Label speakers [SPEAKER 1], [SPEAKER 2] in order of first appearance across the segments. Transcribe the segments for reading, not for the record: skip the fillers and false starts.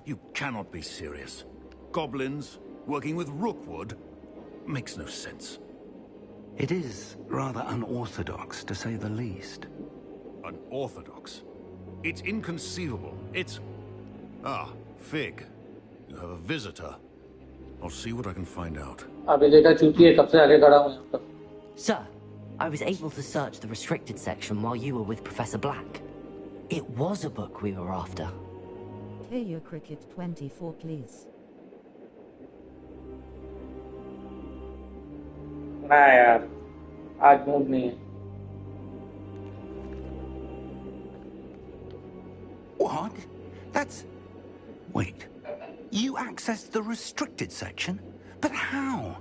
[SPEAKER 1] You cannot be serious. Goblins, working with Rookwood? Makes no sense.
[SPEAKER 2] It is rather unorthodox, to say the least.
[SPEAKER 1] Unorthodox? It's inconceivable. It's... Ah, Fig. You have a visitor. I'll see what I can find out.
[SPEAKER 3] Sir, I was able to search the restricted section while you were with Professor Black. It was a book we were after.
[SPEAKER 4] Pay your cricket 24, please.
[SPEAKER 5] ना यार आज mood नहीं है.
[SPEAKER 2] What? That's... Wait. You accessed the restricted section? But how?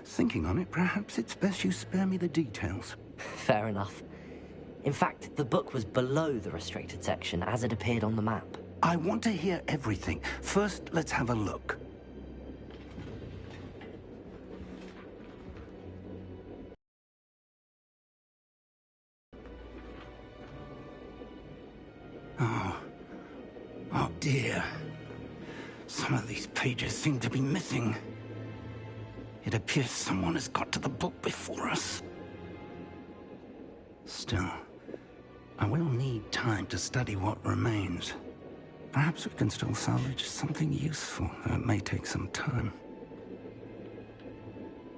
[SPEAKER 2] Thinking on it, perhaps it's best you spare me the details.
[SPEAKER 3] Fair enough. In fact, the book was below the restricted section as it appeared on the map.
[SPEAKER 2] I want to hear everything. First, let's have a look. Oh dear. Some of these pages seem to be missing. It appears someone has got to the book before us. Still, I will need time to study what remains. Perhaps we can still salvage something useful, though it may take some time.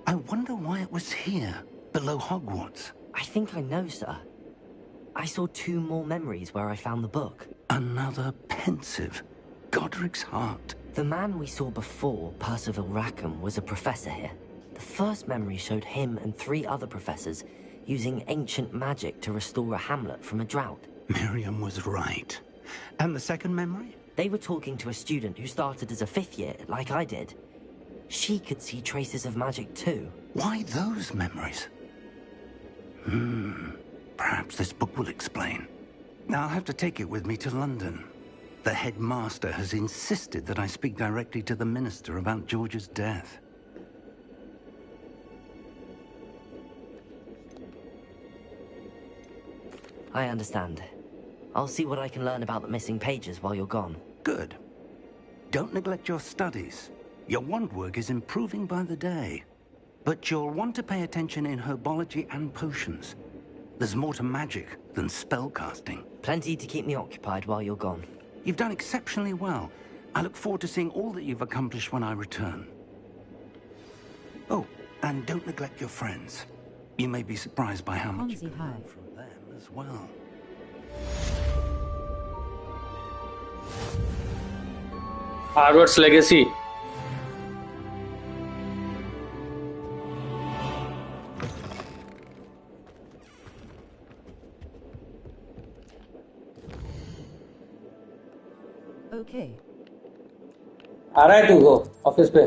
[SPEAKER 2] I wonder why it was here, below Hogwarts.
[SPEAKER 3] I think I know, sir. I saw 2 more memories where I found the book.
[SPEAKER 2] Another pensive. Godric's heart.
[SPEAKER 3] The man we saw before, Percival Rackham, was a professor here. The first memory showed him and 3 other professors using ancient magic to restore a hamlet from a drought.
[SPEAKER 2] Miriam was right. And the second memory?
[SPEAKER 3] They were talking to a student who started as a 5th year, like I did. She could see traces of magic too.
[SPEAKER 2] Why those memories? Perhaps this book will explain. Now I'll have to take it with me to London. The headmaster has insisted that I speak directly to the minister about George's death.
[SPEAKER 3] I understand. I'll see what I can learn about the missing pages while you're gone.
[SPEAKER 2] Good. Don't neglect your studies. Your wand work is improving by the day. But you'll want to pay attention in herbology and potions. There's more to magic than spellcasting.
[SPEAKER 3] Plenty to keep me occupied while you're gone.
[SPEAKER 2] You've done exceptionally well. I look forward to seeing all that you've accomplished when I return. Oh, and don't neglect your friends. You may be surprised by how much you can learn from them as well.
[SPEAKER 5] Hogwarts Legacy.
[SPEAKER 4] Okay.
[SPEAKER 5] आ रहा है तू को office पे.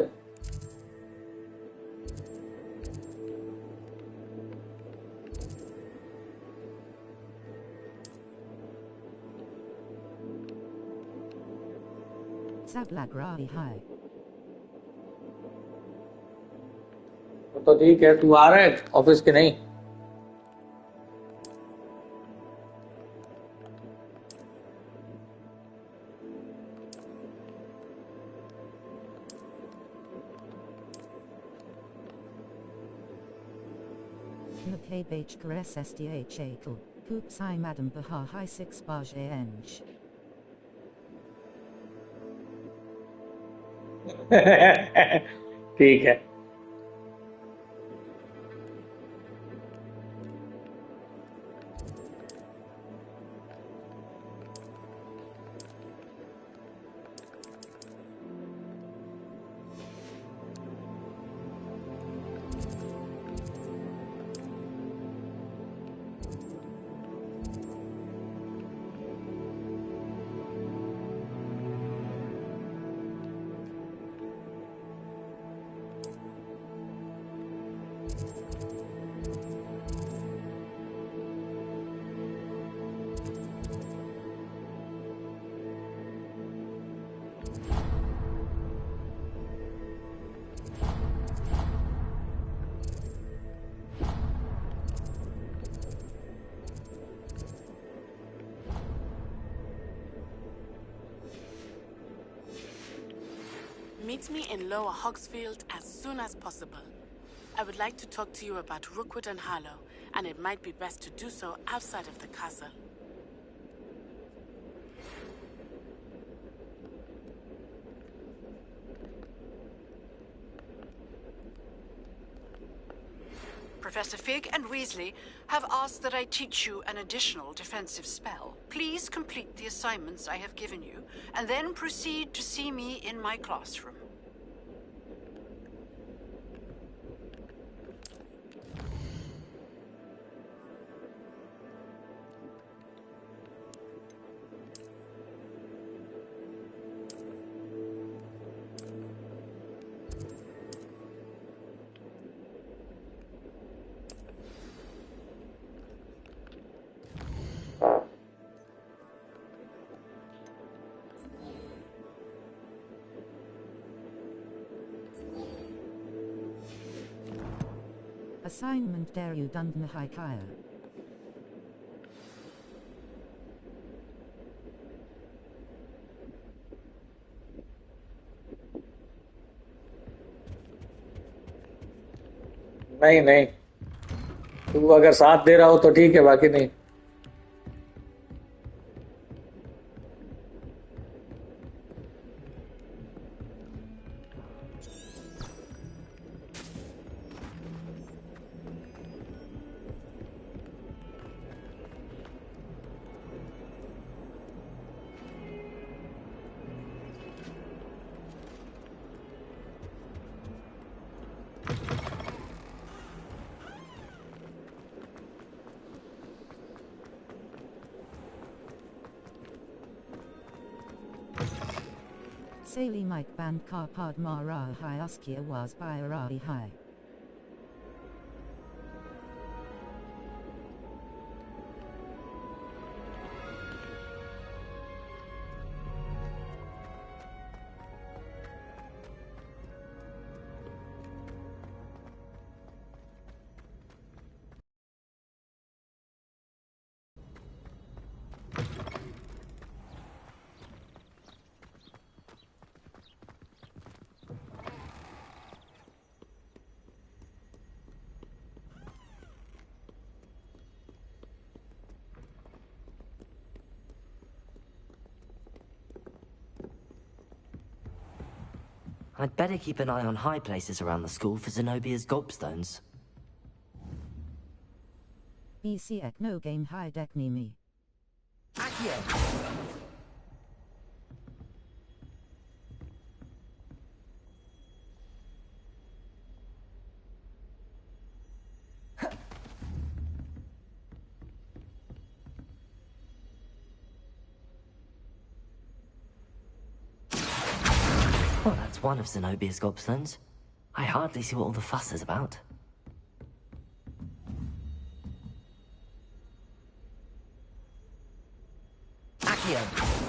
[SPEAKER 4] Sablagrahi high.
[SPEAKER 5] तो ठीक है, तू आ रहा है ऑफिस के नहीं?
[SPEAKER 4] Mkbh Gres SDH Akel, Hoops I Madam Baha High 6 Baj Eng.
[SPEAKER 5] ठीक है.
[SPEAKER 6] Meet me in Lower Hogsfield as soon as possible. I would like to talk to you about Rookwood and Harlow, and it might be best to do so outside of the castle.
[SPEAKER 7] Professor Fig and Weasley have asked that I teach you an additional defensive spell. Please complete the assignments I have given you, and then proceed to see me in my classroom.
[SPEAKER 4] Assignment Daru Dundan Haikaya.
[SPEAKER 5] नहीं नहीं, तू अगर साथ दे रहा हो तो ठीक है, बाकी नहीं.
[SPEAKER 4] Sali Mike Band Karpad Mara Hai Askia was by Arari Hai.
[SPEAKER 3] I'd better keep an eye on high places around the school for Zenobia's gobstones.
[SPEAKER 4] BC Ek no game high deck ni me.
[SPEAKER 3] Accio! Well, that's one of Zenobia's gobstones. I hardly see what all the fuss is about. Accio!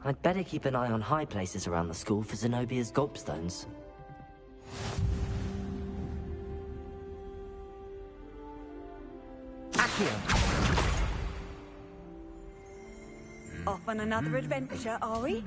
[SPEAKER 3] I'd better keep an eye on high places around the school for Zenobia's gobstones. Accio!
[SPEAKER 8] Off on another adventure, are we?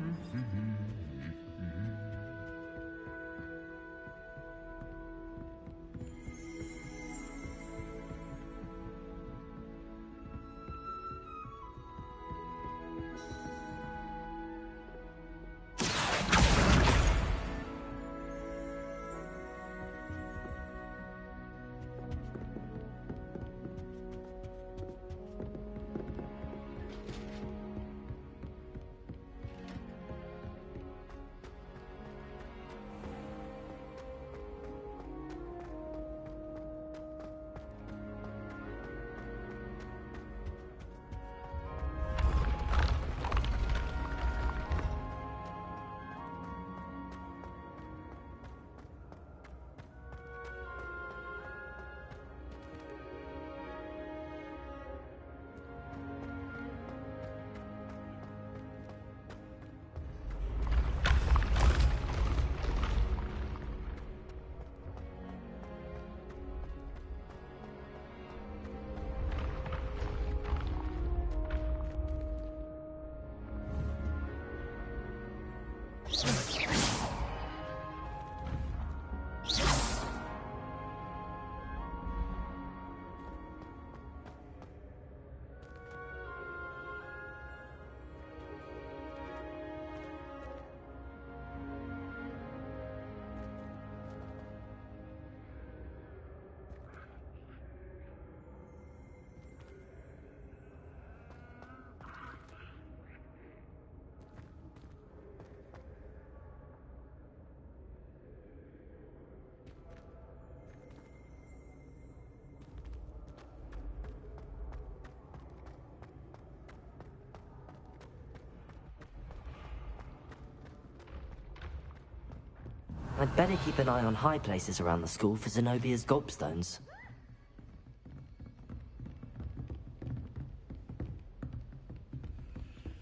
[SPEAKER 3] I'd better keep an eye on high places around the school for Zenobia's gobstones.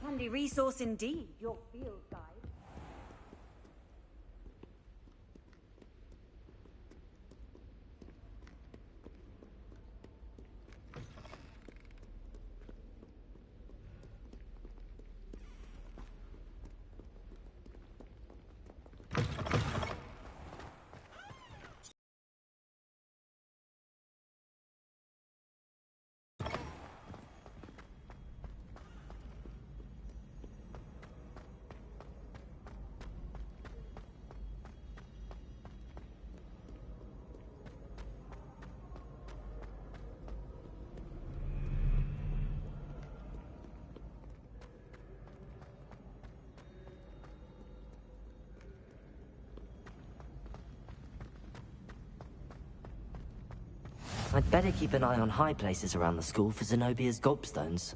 [SPEAKER 8] Handy resource indeed, your field guide.
[SPEAKER 3] I'd better keep an eye on high places around the school for Zenobia's gobstones.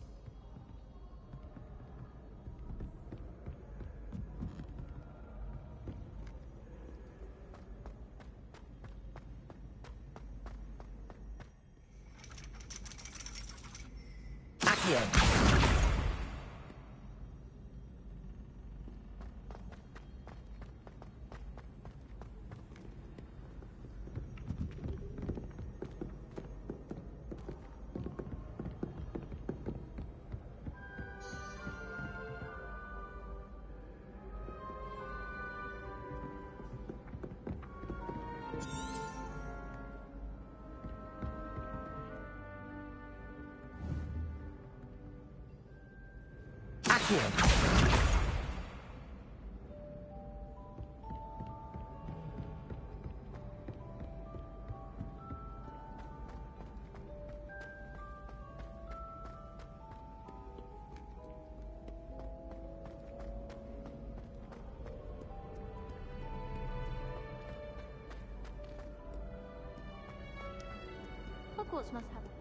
[SPEAKER 3] Accio!
[SPEAKER 9] Hogwarts must have a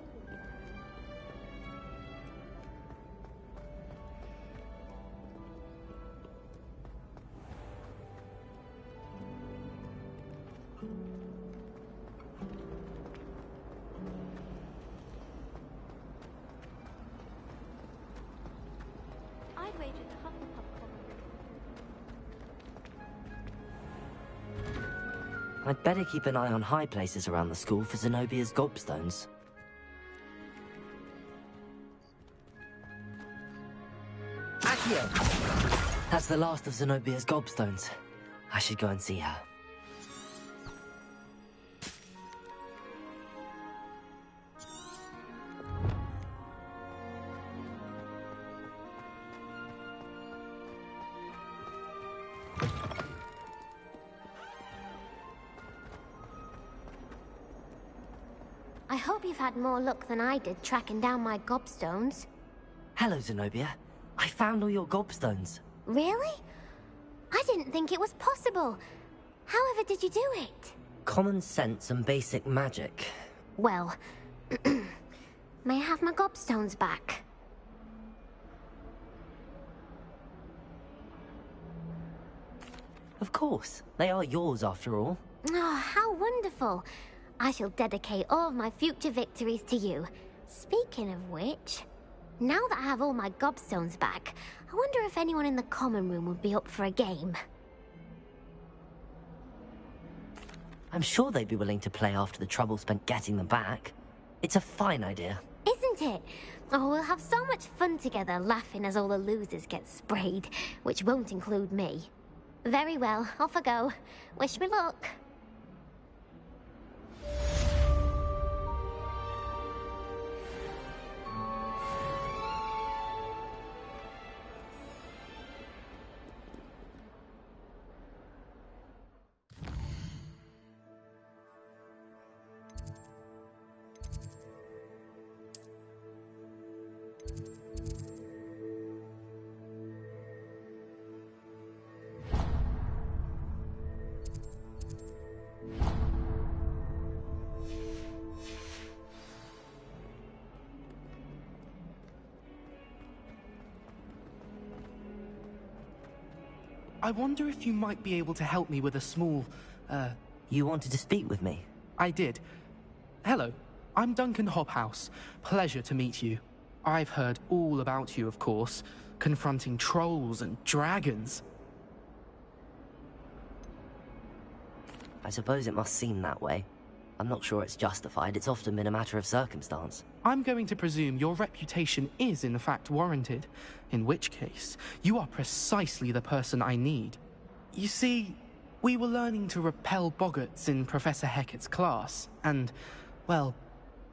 [SPEAKER 9] I'd wager the Hufflepuff common room.
[SPEAKER 3] I'd better keep an eye on high places around the school for Zenobia's gobstones. Accio! That's the last of Zenobia's gobstones. I should go and see her.
[SPEAKER 9] I hope you've had more luck than I did tracking down my gobstones.
[SPEAKER 3] Hello, Zenobia. I found all your gobstones.
[SPEAKER 9] Really? I didn't think it was possible. However did you do it?
[SPEAKER 3] Common sense and basic magic.
[SPEAKER 9] Well, may I have my gobstones back?
[SPEAKER 3] Of course. They are yours after all.
[SPEAKER 9] Oh, how wonderful. I shall dedicate all of my future victories to you. Speaking of which, now that I have all my gobstones back, I wonder if anyone in the common room would be up for a game.
[SPEAKER 3] I'm sure they'd be willing to play after the trouble spent getting them back. It's a fine idea.
[SPEAKER 9] Isn't it? Oh, we'll have so much fun together, laughing as all the losers get sprayed, which won't include me. Very well, off I go. Wish me luck.
[SPEAKER 10] I wonder if you might be able to help me with a small
[SPEAKER 3] You wanted to speak with me?
[SPEAKER 10] I did. Hello, I'm Duncan Hobhouse. Pleasure to meet you. I've heard all about you, of course, confronting trolls and dragons.
[SPEAKER 3] I suppose it must seem that way. I'm not sure it's justified. It's often been a matter of circumstance.
[SPEAKER 10] I'm going to presume your reputation is in fact warranted, in which case, you are precisely the person I need. You see, we were learning to repel boggarts in Professor Hecat's class, and, well,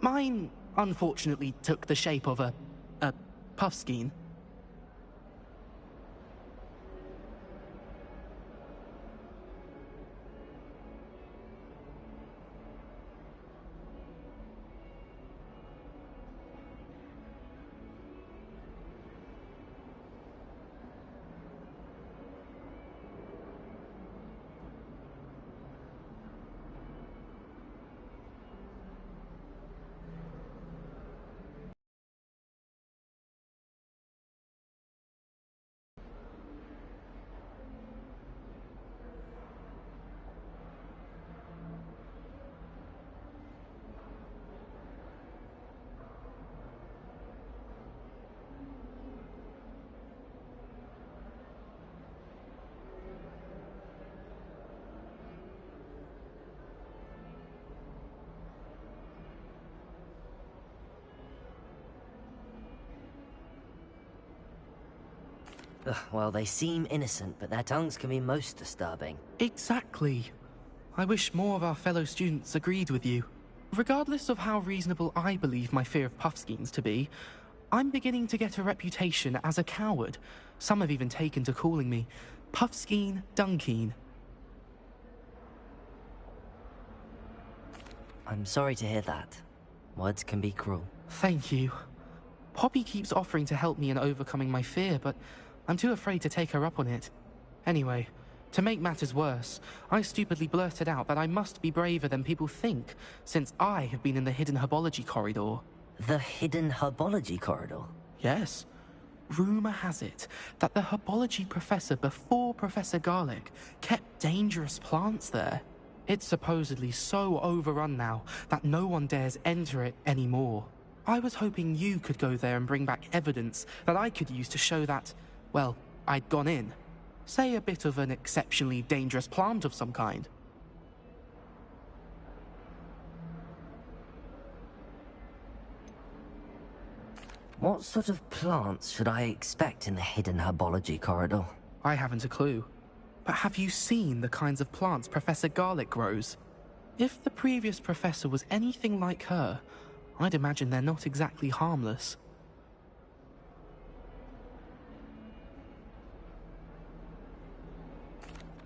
[SPEAKER 10] mine unfortunately took the shape of a puffskein.
[SPEAKER 3] Well, they seem innocent, but their tongues can be most disturbing.
[SPEAKER 10] Exactly. I wish more of our fellow students agreed with you. Regardless of how reasonable I believe my fear of puffskeins to be, I'm beginning to get a reputation as a coward. Some have even taken to calling me Puffskeen Dunkeen.
[SPEAKER 3] I'm sorry to hear that. Words can be cruel.
[SPEAKER 10] Thank you. Poppy keeps offering to help me in overcoming my fear, but I'm too afraid to take her up on it. Anyway, to make matters worse, I stupidly blurted out that I must be braver than people think, since I have been in the hidden herbology corridor.
[SPEAKER 3] The hidden herbology corridor?
[SPEAKER 10] Yes. Rumor has it that the herbology professor before Professor Garlic kept dangerous plants there. It's supposedly so overrun now that no one dares enter it anymore. I was hoping you could go there and bring back evidence that I could use to show that, well, I'd gone in. Say a bit of an exceptionally dangerous plant of some kind.
[SPEAKER 3] What sort of plants should I expect in the hidden herbology corridor?
[SPEAKER 10] I haven't a clue. But have you seen the kinds of plants Professor Garlic grows? If the previous professor was anything like her, I'd imagine they're not exactly harmless.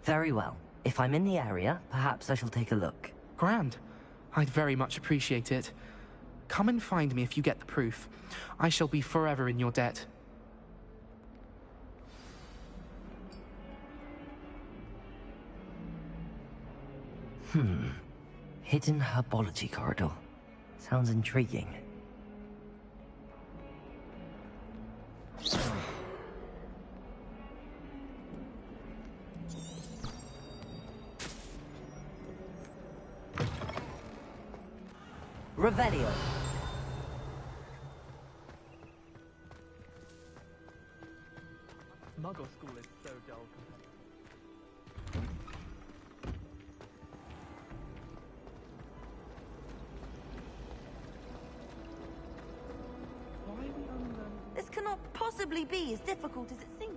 [SPEAKER 3] Very well. If I'm in the area, perhaps I shall take a look.
[SPEAKER 10] Grand. I'd very much appreciate it. Come and find me if you get the proof. I shall be forever in your debt.
[SPEAKER 3] Hidden herbology corridor. Sounds intriguing. Revelio.
[SPEAKER 10] Muggle school is so dull.
[SPEAKER 8] This cannot possibly be as difficult as it seems.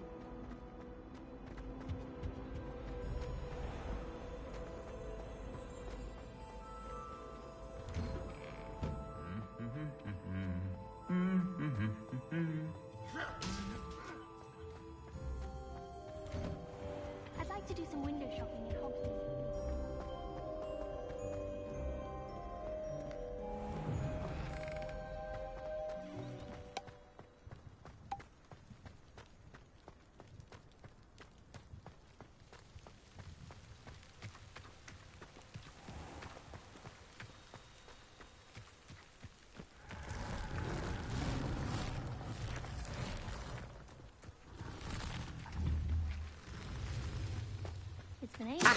[SPEAKER 9] I'd like to do some window shopping in Hogwarts. It's been ages.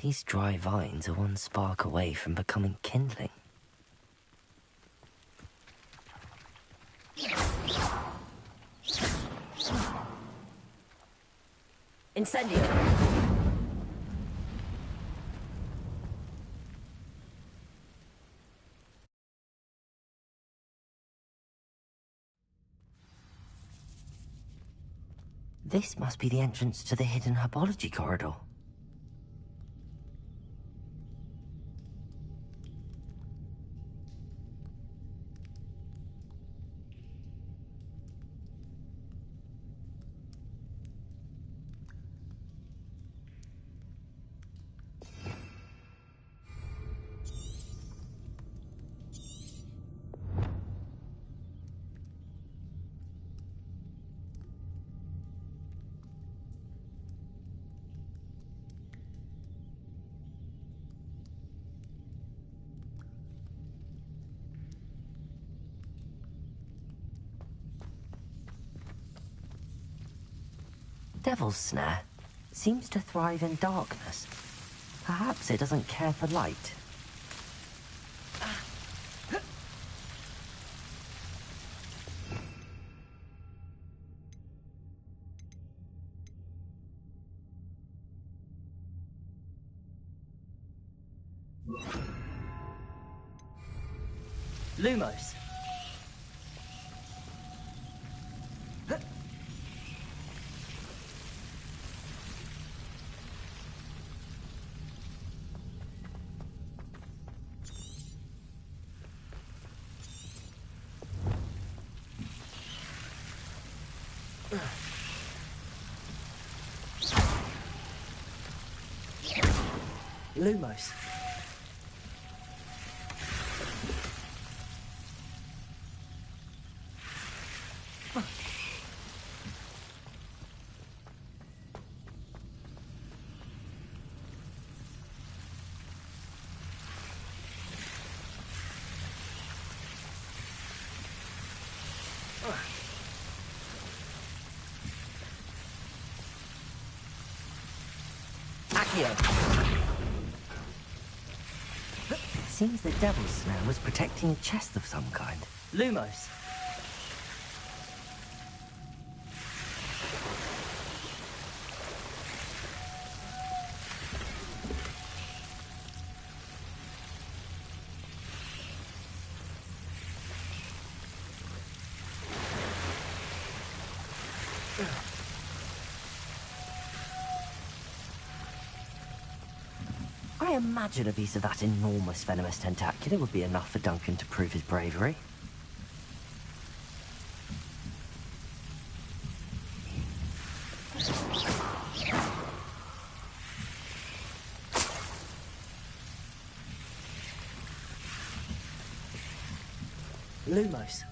[SPEAKER 3] These dry vines are one spark away from becoming kindling. Incendio! This must be the entrance to the hidden herbology corridor. Devil's Snare seems to thrive in darkness. Perhaps it doesn't care for light. Lumos. Lumos. Seems the Devil's Snare was protecting a chest of some kind. Lumos. I imagine a piece of that enormous venomous tentacular would be enough for Duncan to prove his bravery. Lumos.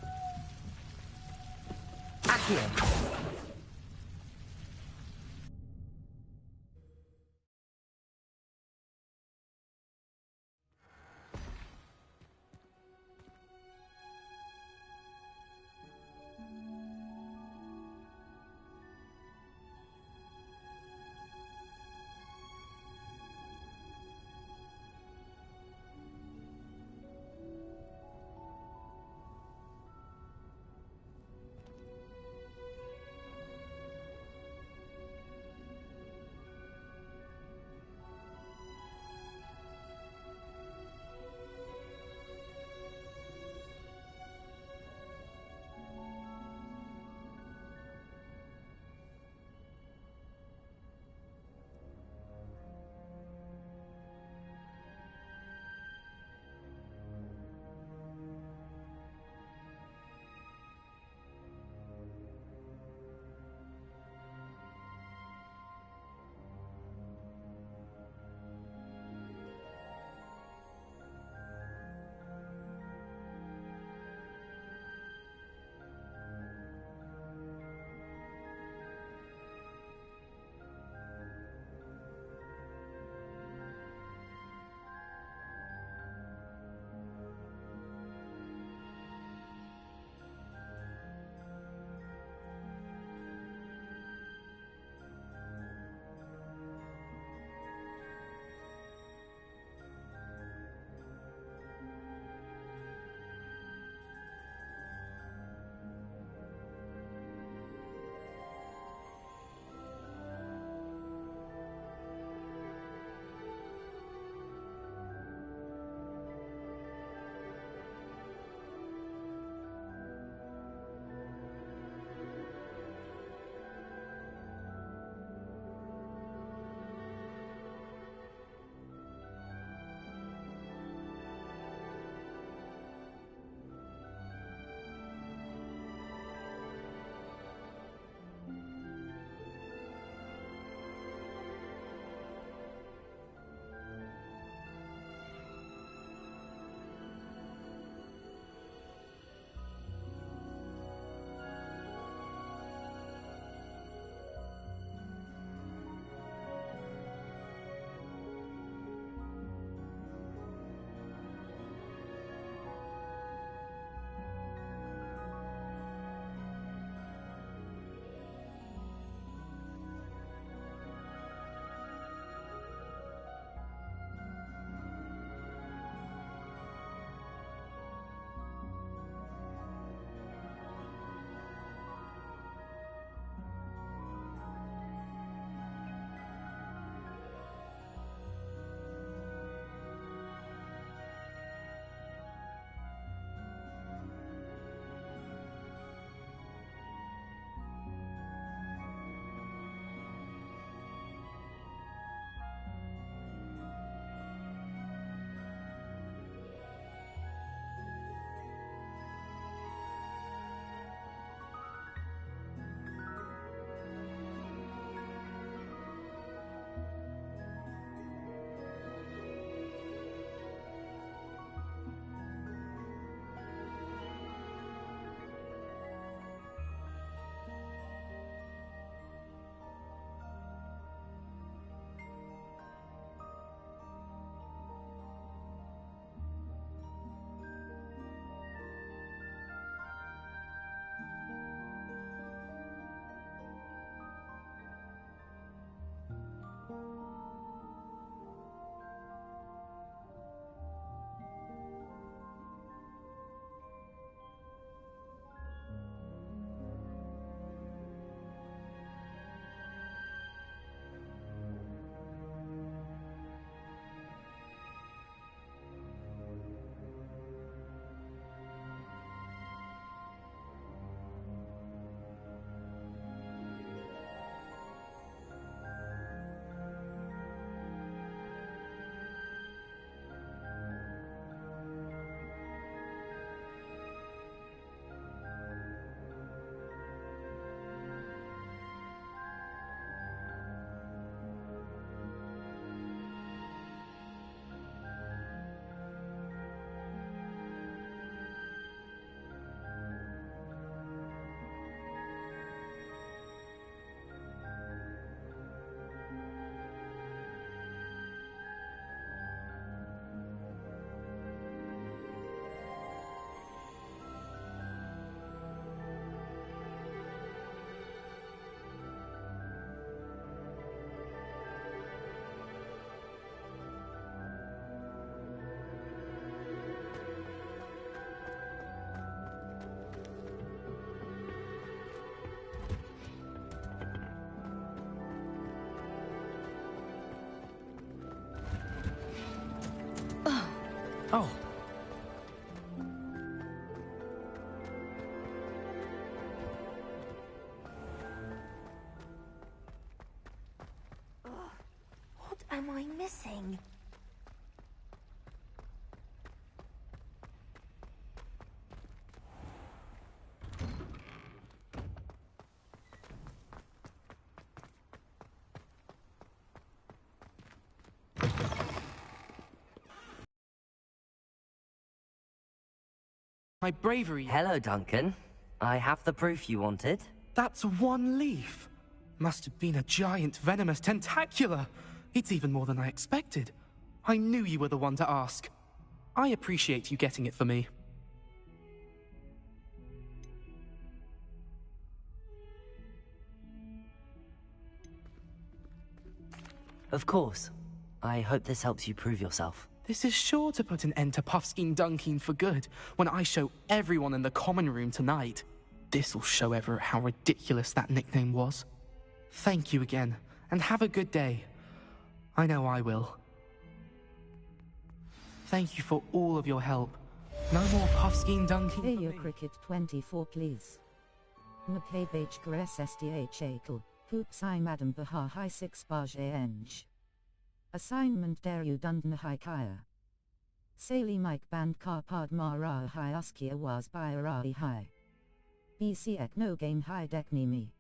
[SPEAKER 3] Accio.
[SPEAKER 8] am I missing?
[SPEAKER 10] My bravery...
[SPEAKER 3] Hello, Duncan. I have the proof you wanted.
[SPEAKER 10] That's one leaf. Must have been a giant venomous tentacula. It's even more than I expected. I knew you were the one to ask. I appreciate you getting it for me.
[SPEAKER 3] Of course. I hope this helps you prove yourself.
[SPEAKER 10] This is sure to put an end to Puffskein Dunkeen for good when I show everyone in the common room tonight. This'll show Everett how ridiculous that nickname was. Thank you again, and have a good day. I know I will. Thank you for all of your help. No more Puffskein Dunkeen.
[SPEAKER 4] Hey, your cricket 24, please. McCabe Gress SDH Akel, Hoops I Madam Baha High 6 Baj Eng. Assignment Daru Dundna High Kaya. Sali Mike Band Karpad Mara High Askia was by Arai High. BC Ek no game high deck me.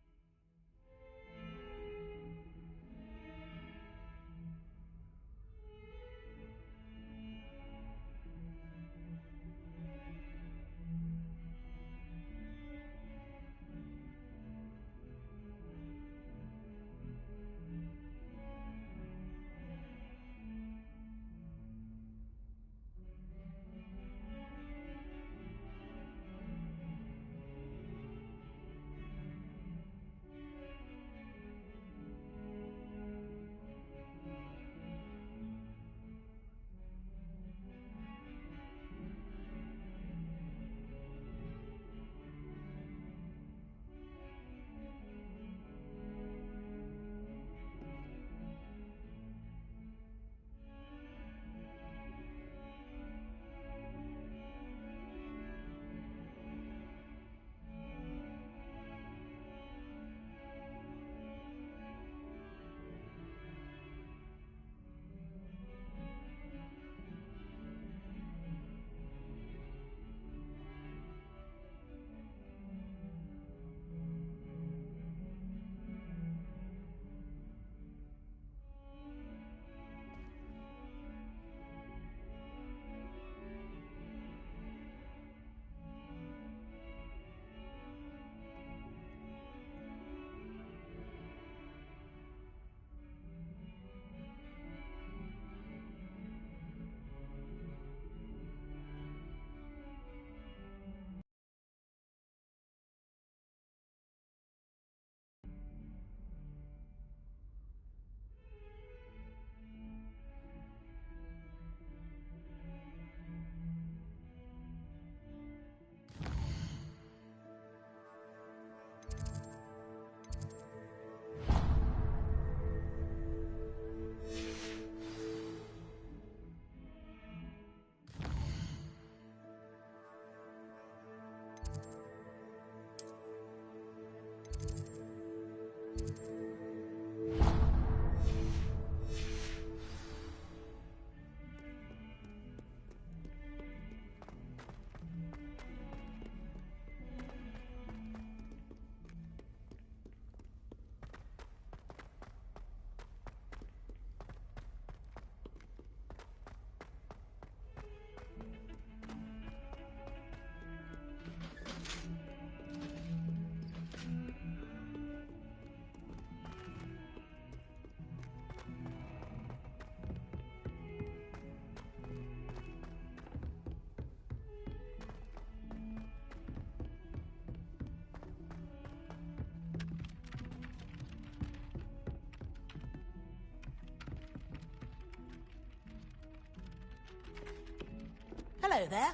[SPEAKER 11] Hello there.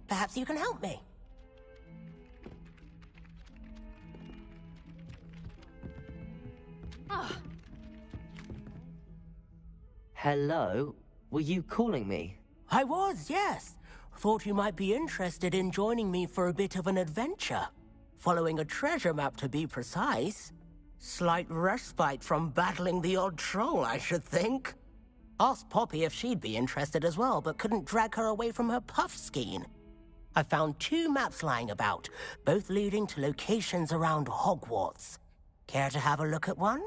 [SPEAKER 11] Perhaps you can help me.
[SPEAKER 3] Hello? Were you calling me?
[SPEAKER 11] I was, yes. Thought you might be interested in joining me for a bit of an adventure. Following a treasure map, to be precise. Slight respite from battling the odd troll, I should think. Asked Poppy if she'd be interested as well, but couldn't drag her away from her puff skein. I found 2 maps lying about, both leading to locations around Hogwarts. Care to have a look at one?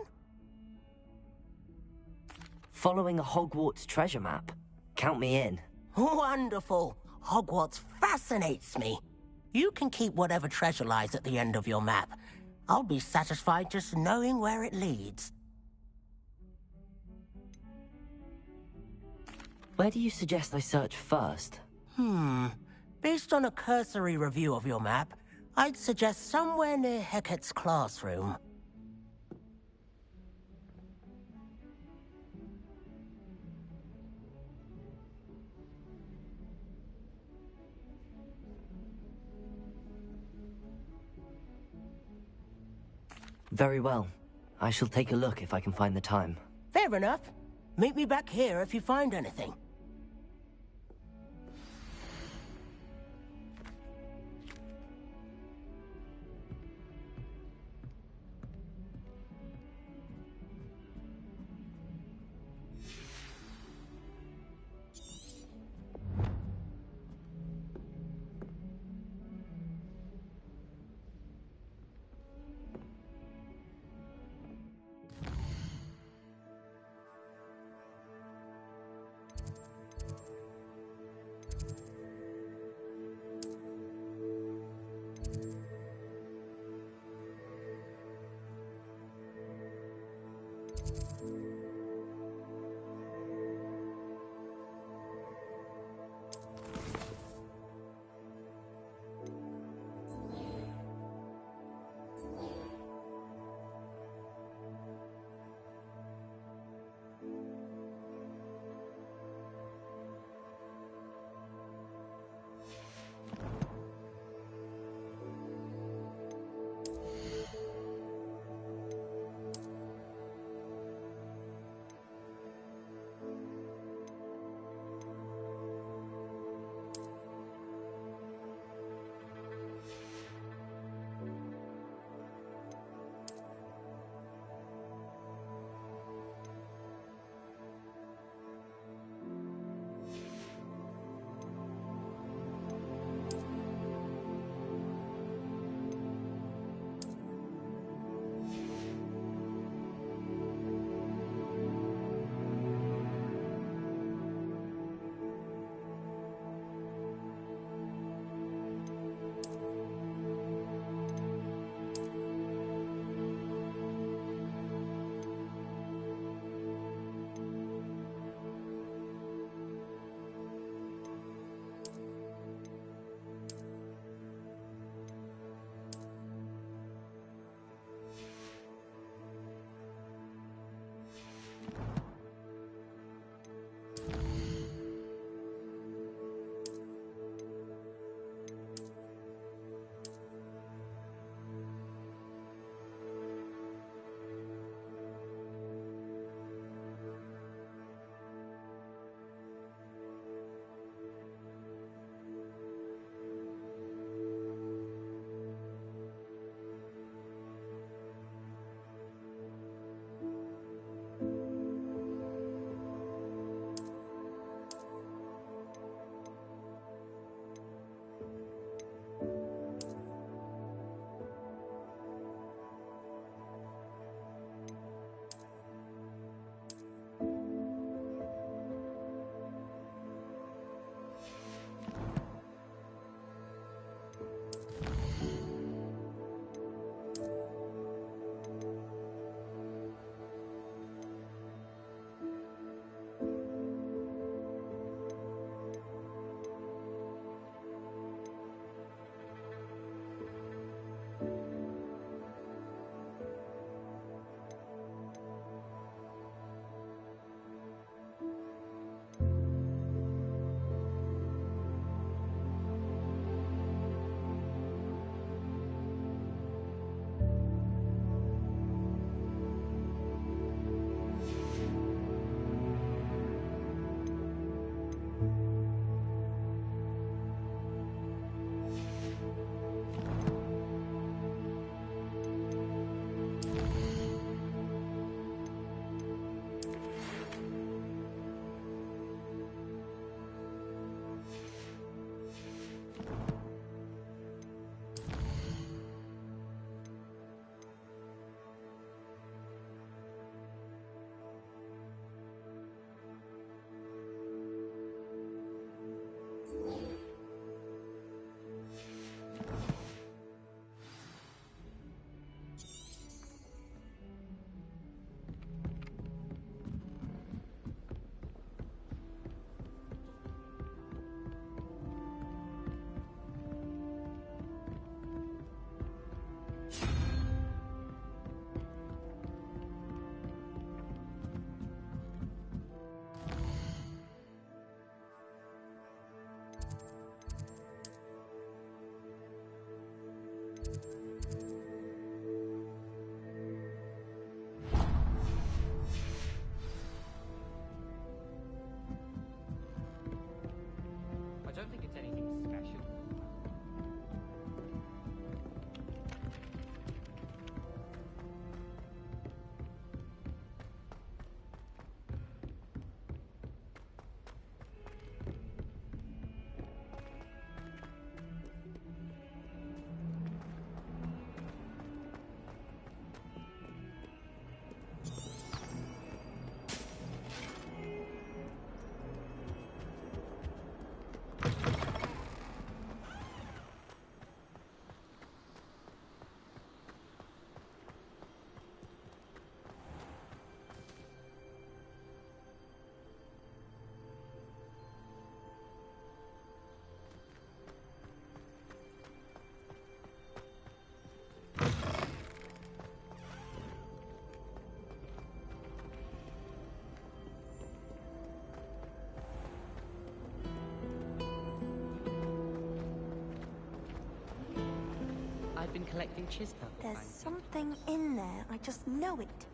[SPEAKER 3] Following a Hogwarts treasure map. Count me in.
[SPEAKER 11] Wonderful. Hogwarts fascinates me. You can keep whatever treasure lies at the end of your map. I'll be satisfied just knowing where it leads.
[SPEAKER 3] Where do you suggest I search first?
[SPEAKER 11] Based on a cursory review of your map, I'd suggest somewhere near Hecat's classroom.
[SPEAKER 3] Very well. I shall take a look if I can find the time.
[SPEAKER 11] Fair enough. Meet me back here if you find anything.
[SPEAKER 12] been collecting chispa.
[SPEAKER 8] There's something in there. I just know it.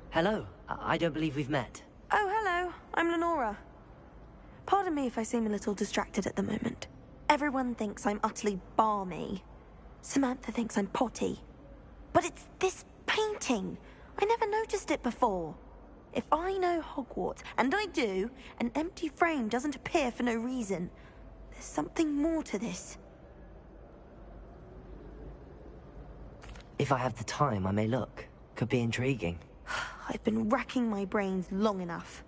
[SPEAKER 3] Hello. I don't believe we've met.
[SPEAKER 8] Oh, hello. I'm Lenora. Pardon me if I seem a little distracted at the moment. Everyone thinks I'm utterly balmy. Samantha thinks I'm potty. But it's this painting. I never noticed it before. If I know Hogwarts, and I do, an empty frame doesn't appear for no reason. There's something more to this.
[SPEAKER 3] If I have the time, I may look. Could be intriguing.
[SPEAKER 8] I've been racking my brains long enough.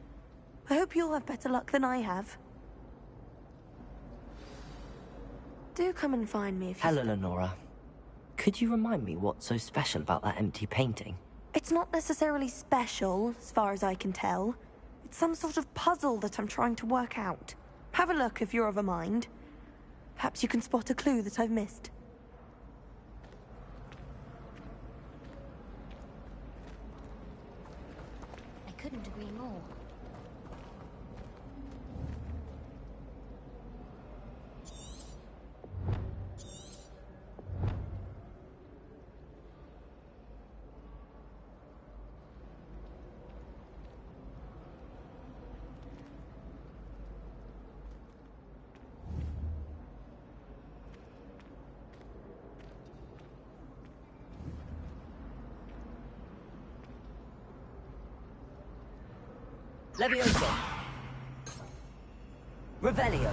[SPEAKER 8] I hope you'll have better luck than I have. Do come and find me if you...
[SPEAKER 3] Hello, Lenora. Could you remind me what's so special about that empty painting?
[SPEAKER 8] It's not necessarily special, as far as I can tell. It's some sort of puzzle that I'm trying to work out. Have a look if you're of a mind. Perhaps you can spot a clue that I've missed.
[SPEAKER 9] I couldn't agree more.
[SPEAKER 3] Leviosa! Revelio!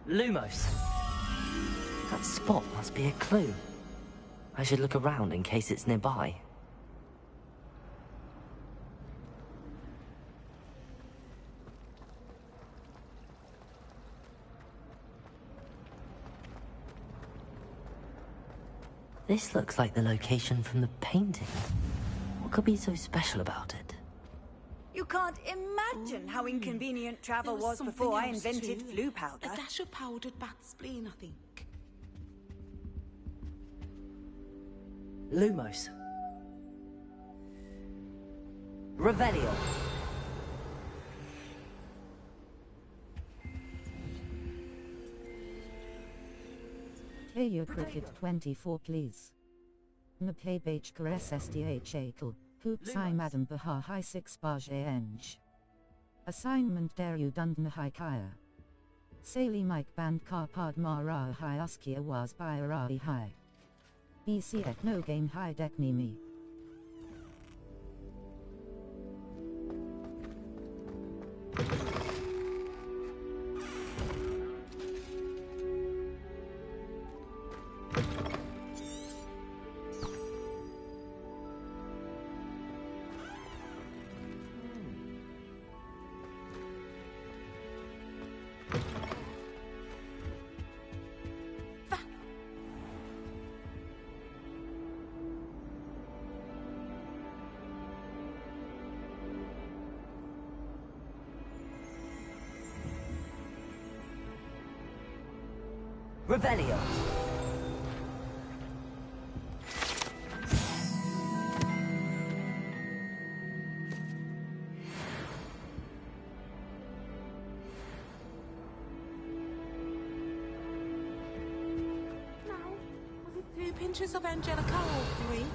[SPEAKER 3] Lumos. That spot must be a clue. I should look around in case it's nearby. This looks like the location from the painting. What could be so special about it?
[SPEAKER 13] You can't imagine how inconvenient travel was before I invented flu powder.
[SPEAKER 6] A dash of powdered bat spleen, I think.
[SPEAKER 3] Lumos. Revelio.
[SPEAKER 4] Player Cricket 24 please. Mapabage Caress SDH Akel. Hoops I Madam Baha High 6 Baje Eng. Assignment Daru Dundna High Kaya. Sali Mike Band Karpad Mara High Uskia was by Arai High. BC at no game high deck me.
[SPEAKER 3] Revelio.
[SPEAKER 6] Was it 3 pinches of Angelica or 3?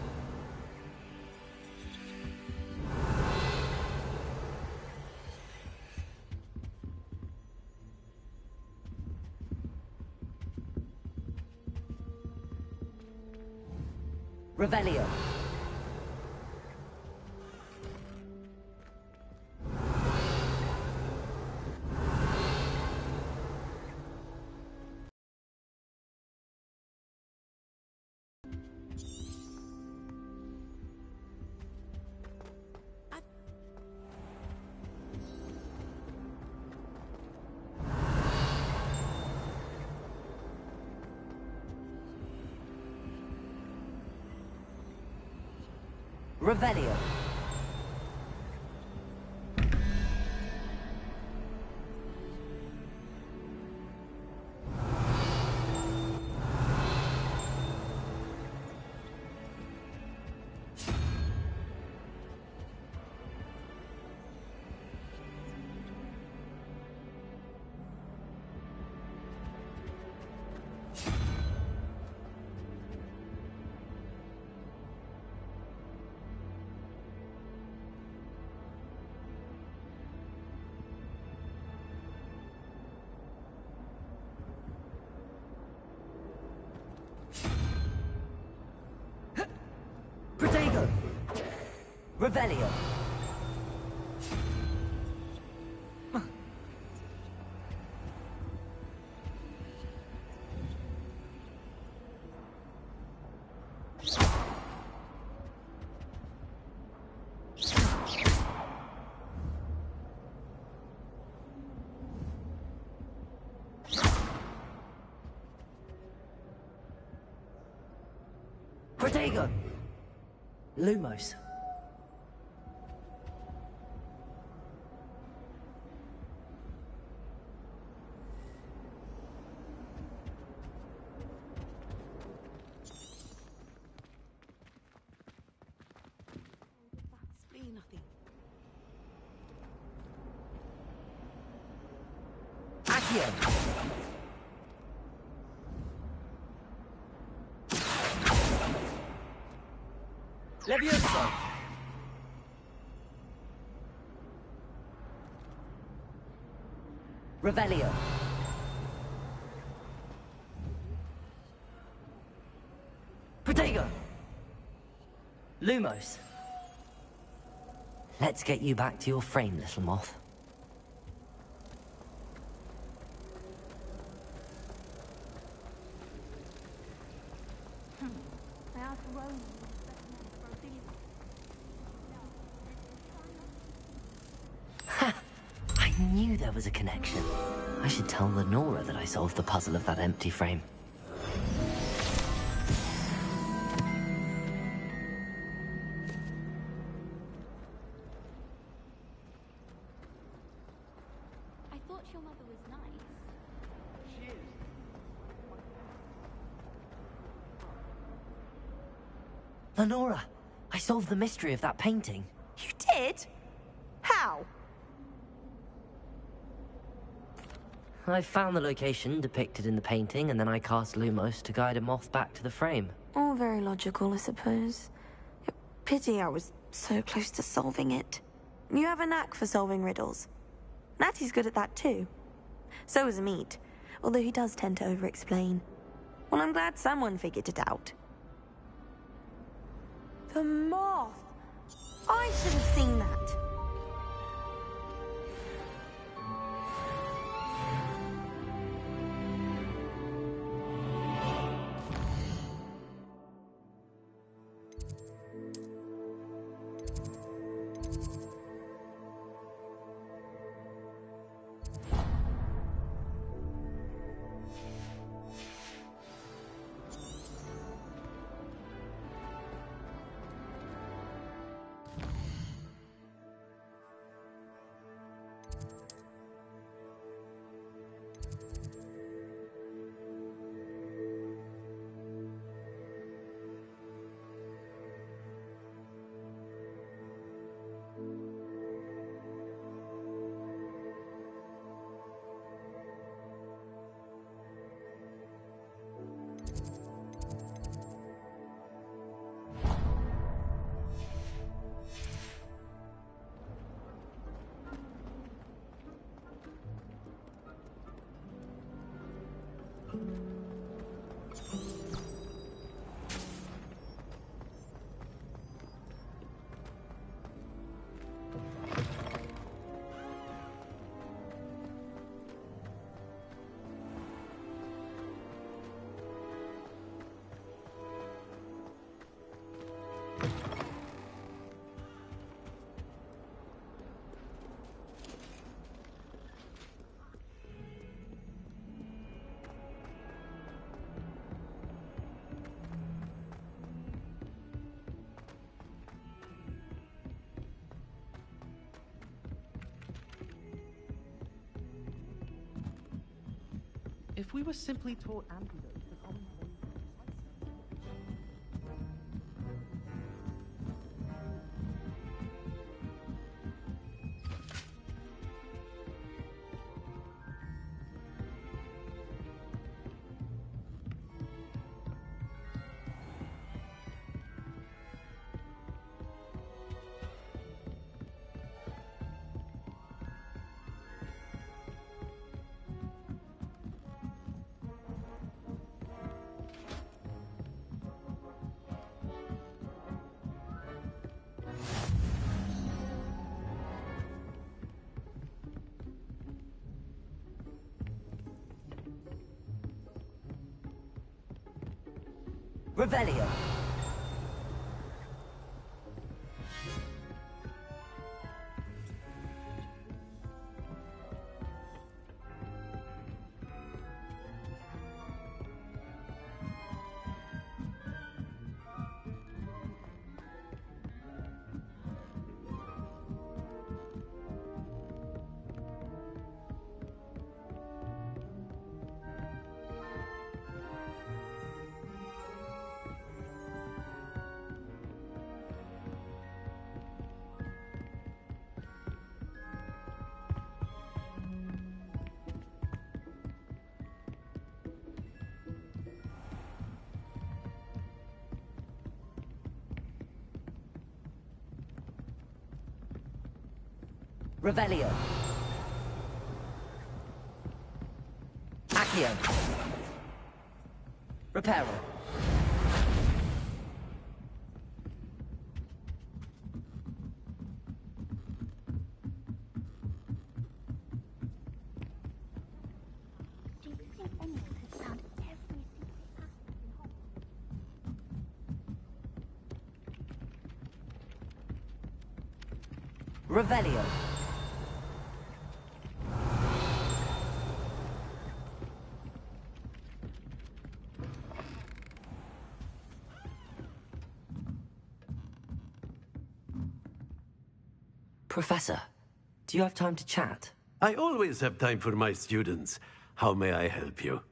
[SPEAKER 3] Revelio. Revelio. Protego! Revelio! Protego! Lumos. Accio. Levioso. Revelio. Protego. Lumos. Let's get you back to your frame, little moth. Ha! I knew there was a connection. I should tell Lenora that I solved the puzzle of that empty frame.
[SPEAKER 9] I thought your mother was nice. She is.
[SPEAKER 3] Lenora, I solved the mystery of that painting.
[SPEAKER 8] You did? How?
[SPEAKER 3] I found the location depicted in the painting, and then I cast Lumos to guide a moth back to the frame.
[SPEAKER 8] All very logical, I suppose. Pity I was so close to solving it. You have a knack for solving riddles. Natty's good at that too. So is Amit, although he does tend to over-explain. Well, I'm glad someone figured it out. The moth! I should have seen that.
[SPEAKER 10] If we were simply taught antidotes to common plagues.
[SPEAKER 3] Revelio. Revelio. Accio. Reparo.
[SPEAKER 9] Do you think anyone could sound every secret passage in Hogwarts?
[SPEAKER 3] Revelio. Professor, do you have time to chat?
[SPEAKER 12] I always have time for my students. How may I help you?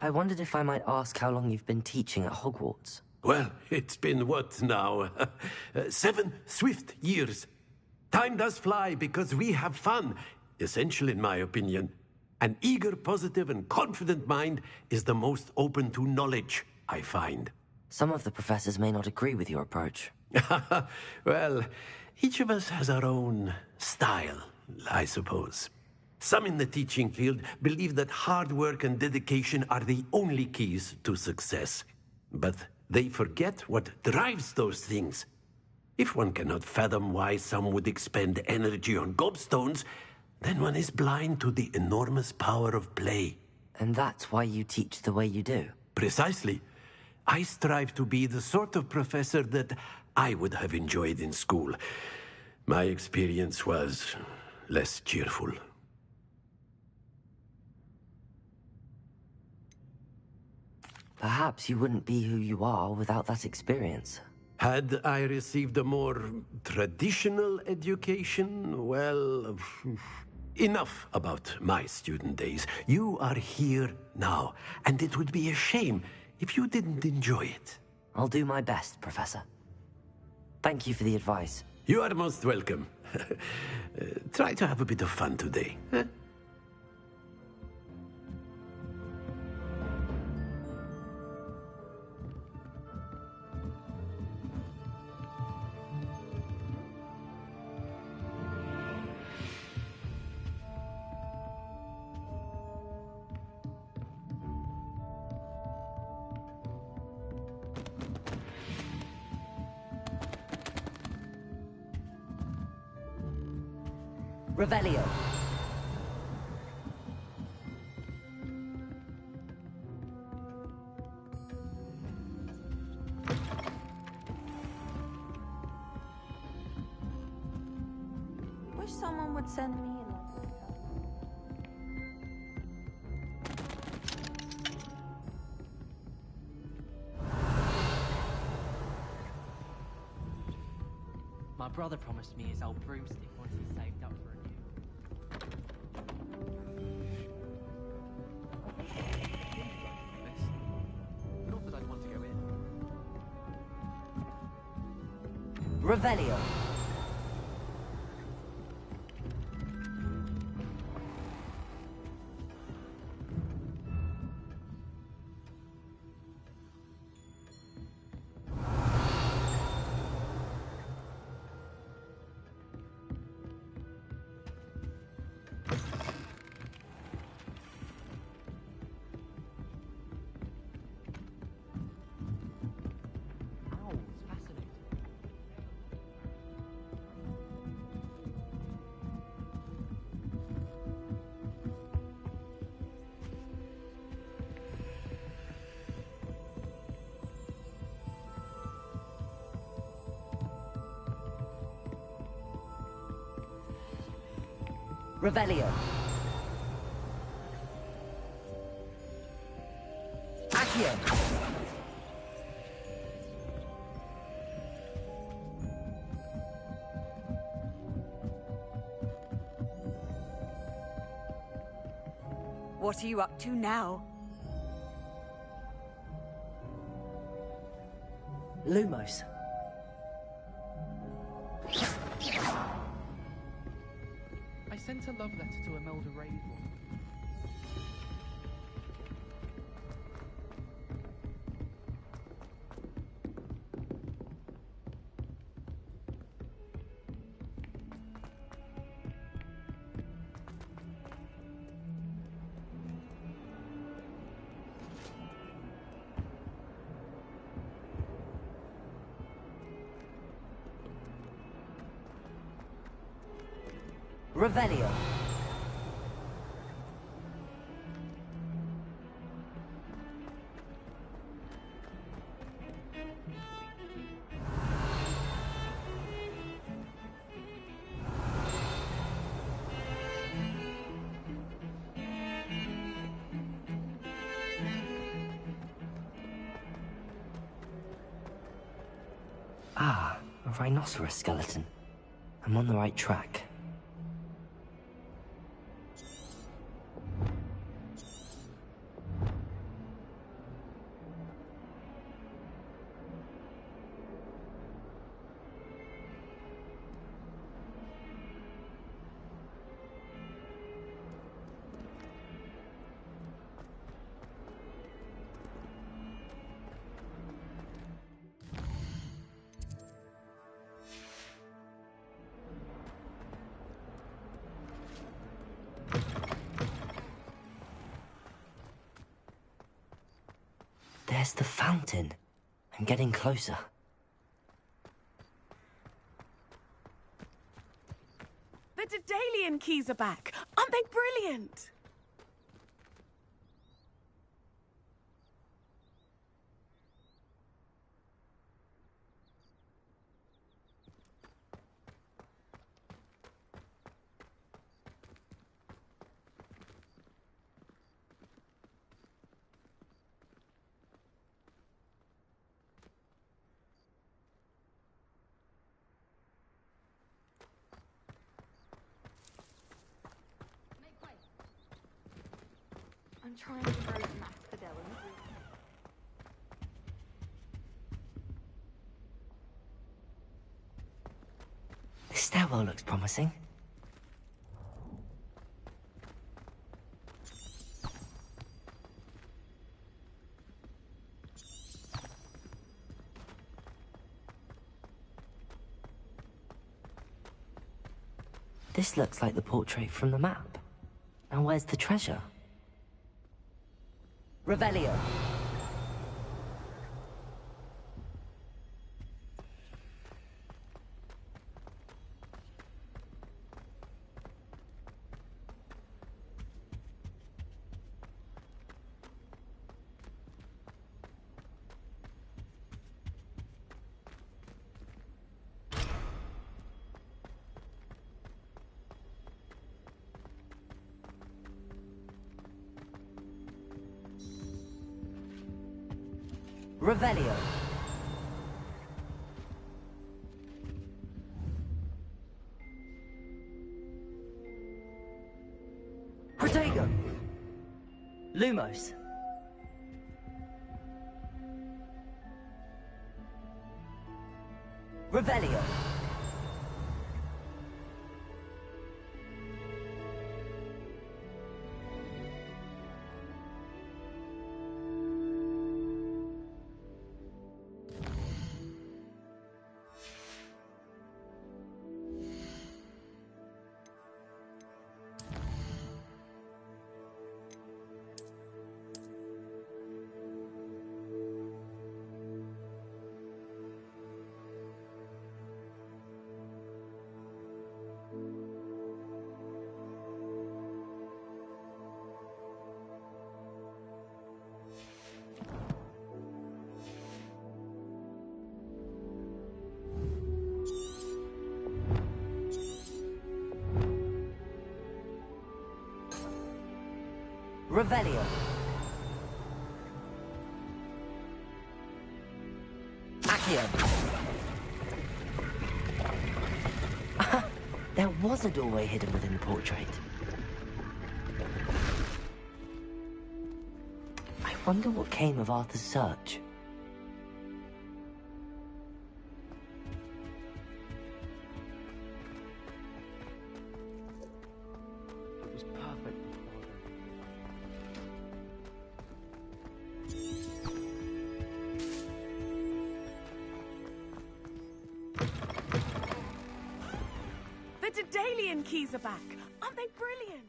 [SPEAKER 3] I wondered if I might ask how long you've been teaching at Hogwarts.
[SPEAKER 12] Well, it's been what now? 7 swift years. Time does fly because we have fun. Essential in my opinion. An eager, positive, and confident mind is the most open to knowledge, I find.
[SPEAKER 3] Some of the professors may not agree with your approach.
[SPEAKER 12] Well, each of us has our own style, I suppose. Some in the teaching field believe that hard work and dedication are the only keys to success. But they forget what drives those things. If one cannot fathom why some would expend energy on gobstones, then one is blind to the enormous power of play.
[SPEAKER 3] And that's why you teach the way you do?
[SPEAKER 12] Precisely. I strive to be the sort of professor that I would have enjoyed in school. My experience was less cheerful.
[SPEAKER 3] Perhaps you wouldn't be who you are without that experience.
[SPEAKER 12] Had I received a more traditional education, well, enough about my student days. You are here now, and it would be a shame if you didn't enjoy it.
[SPEAKER 3] I'll do my best, Professor. Thank you for the advice.
[SPEAKER 12] You are most welcome. Try to have a bit of fun today. Huh?
[SPEAKER 3] Revelio.
[SPEAKER 8] Wish someone would send me a letter.
[SPEAKER 10] My brother promised me his old broomstick once he's saved up for a new.
[SPEAKER 3] Revelio. Revelio. Accio.
[SPEAKER 13] What are you up to now?
[SPEAKER 3] Lumos.
[SPEAKER 10] I sent a love letter to Imelda Ravel.
[SPEAKER 3] Revelio. Ah, a rhinoceros skeleton. I'm on the right track. There's the fountain. I'm getting closer.
[SPEAKER 6] The Daedalian keys are back. Aren't they brilliant?
[SPEAKER 8] I'm trying to improve math fidelity.
[SPEAKER 3] This stairwell looks promising. This looks like the portrait from the map. Now where's the treasure? Revelio. Revelio. Protego. Lumos. Revelio. Revelio. Accio. There was a doorway hidden within the portrait. I wonder what came of Arthur's search.
[SPEAKER 10] It was perfect.
[SPEAKER 6] The Daedalian keys are back. Aren't they brilliant?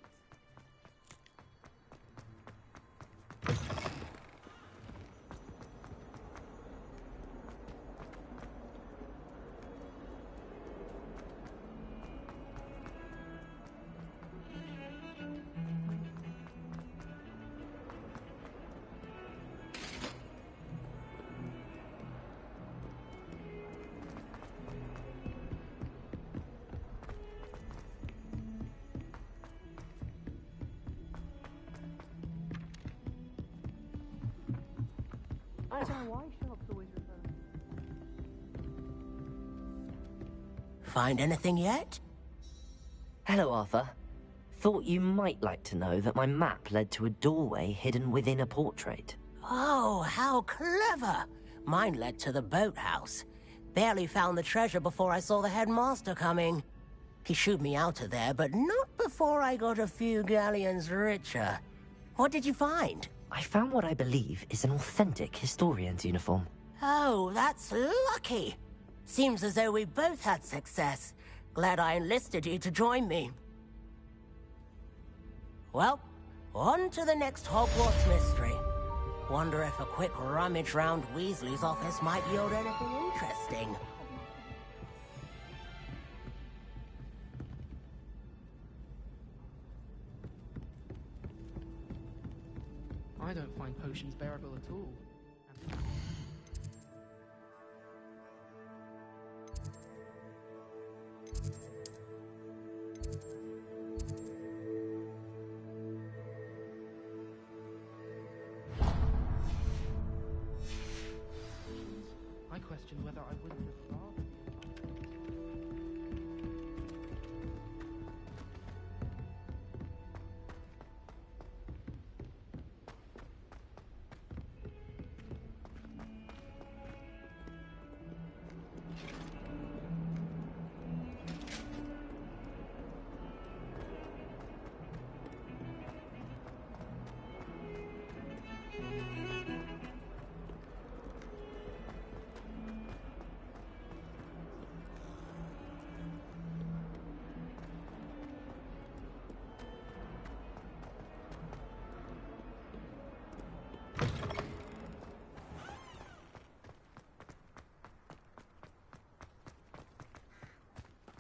[SPEAKER 11] Find anything yet?
[SPEAKER 3] Hello, Arthur. Thought you might like to know that my map led to a doorway hidden within a portrait.
[SPEAKER 11] Oh, how clever! Mine led to the boathouse. Barely found the treasure before I saw the headmaster coming. He shooed me out of there, but not before I got a few galleons richer. What did you find?
[SPEAKER 3] I found what I believe is an authentic historian's uniform.
[SPEAKER 11] Oh, that's lucky. Seems as though we both had success. Glad I enlisted you to join me. Well, on to the next Hogwarts mystery. Wonder if a quick rummage round Weasley's office might yield anything interesting.
[SPEAKER 10] I don't find potions bearable at all. I question whether I wouldn't have rather.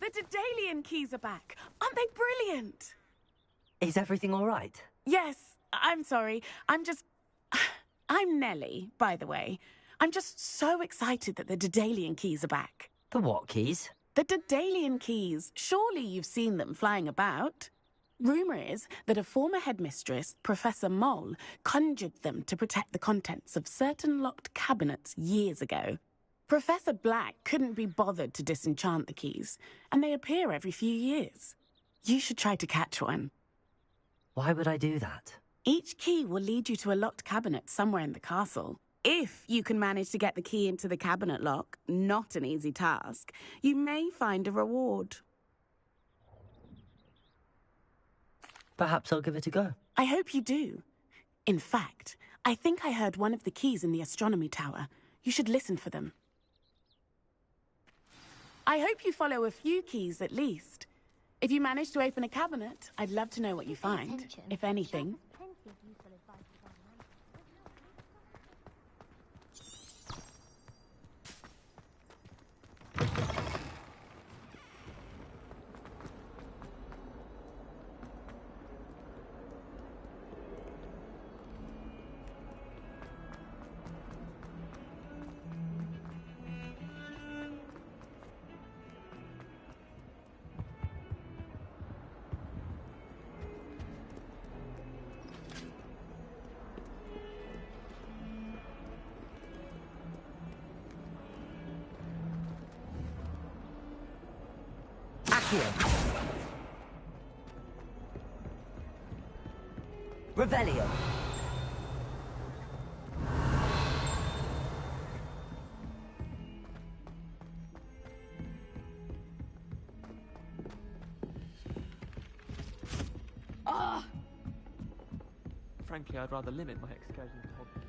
[SPEAKER 6] The Daedalian keys are back. Aren't they brilliant?
[SPEAKER 3] Is everything all right?
[SPEAKER 6] Yes, I'm sorry. I'm Nellie, by the way. I'm just so excited that the Daedalian keys are back.
[SPEAKER 3] The what keys?
[SPEAKER 6] The Daedalian keys. Surely you've seen them flying about. Rumour is that a former headmistress, Professor Moll, conjured them to protect the contents of certain locked cabinets years ago. Professor Black couldn't be bothered to disenchant the keys, and they appear every few years. You should try to catch one.
[SPEAKER 3] Why would I do that?
[SPEAKER 6] Each key will lead you to a locked cabinet somewhere in the castle. If you can manage to get the key into the cabinet lock, not an easy task, you may find a reward.
[SPEAKER 3] Perhaps I'll give it a go.
[SPEAKER 6] I hope you do. In fact, I think I heard one of the keys in the astronomy tower. You should listen for them. I hope you follow a few keys at least. If you manage to open a cabinet, I'd love to know what you find, if anything.
[SPEAKER 3] Accio. Revelio.
[SPEAKER 14] Frankly, I'd rather limit my excursions to Hogwarts.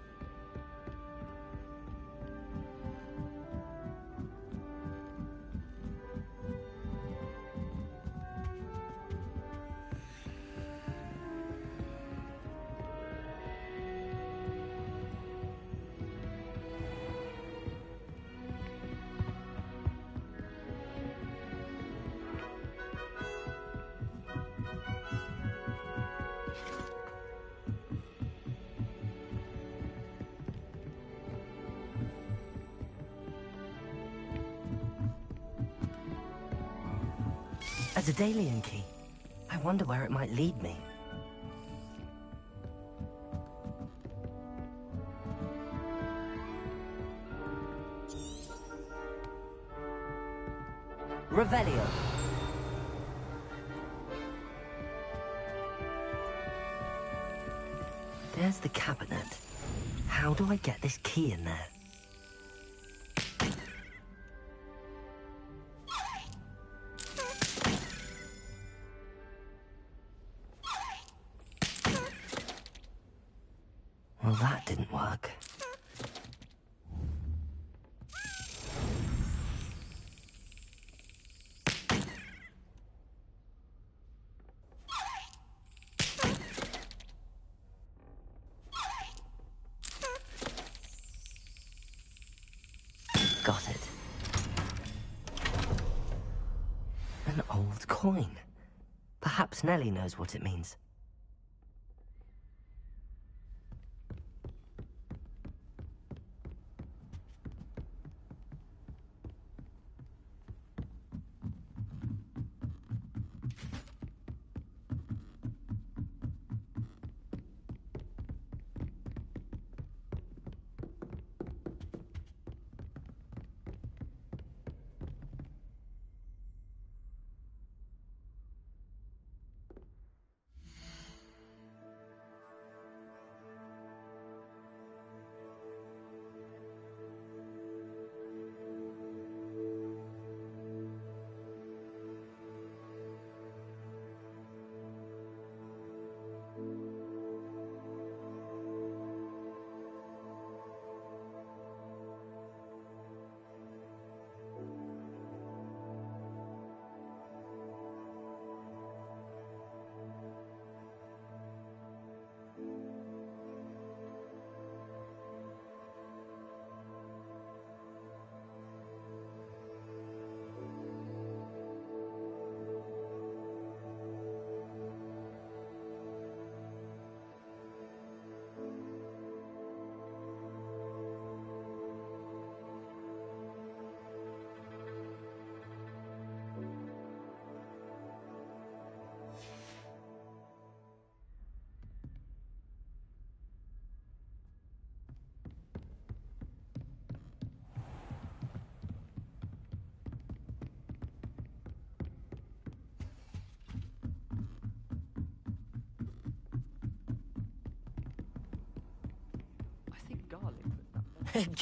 [SPEAKER 3] A Daedalian key. I wonder where it might lead me. Revelio. There's the cabinet. How do I get this key in there? Well, that didn't work. Got it. An old coin. Perhaps Nellie knows what it means.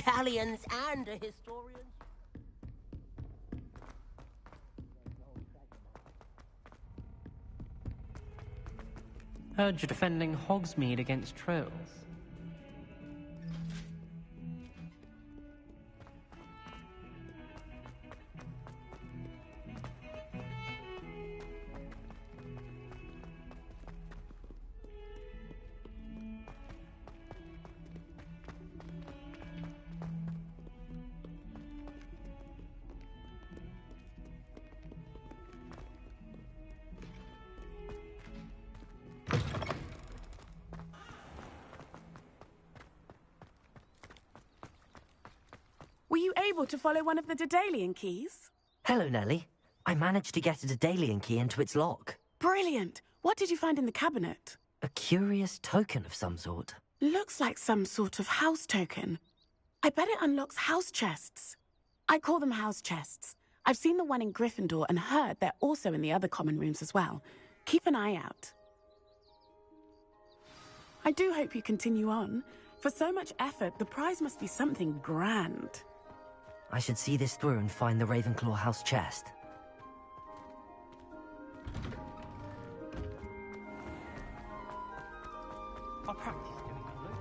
[SPEAKER 11] Galleons and a historian.
[SPEAKER 15] Heard you're defending Hogsmeade against trolls.
[SPEAKER 6] Were you able to follow one of the Daedalian keys?
[SPEAKER 3] Hello, Nellie. I managed to get a Daedalian key into its lock.
[SPEAKER 6] Brilliant! What did you find in the cabinet?
[SPEAKER 3] A curious token of some sort.
[SPEAKER 6] Looks like some sort of house token. I bet it unlocks house chests. I call them house chests. I've seen the one in Gryffindor and heard they're also in the other common rooms as well. Keep an eye out. I do hope you continue on. For so much effort, the prize must be something grand.
[SPEAKER 3] I should see this through and find the Ravenclaw house chest.
[SPEAKER 14] I'll practice doing it, look.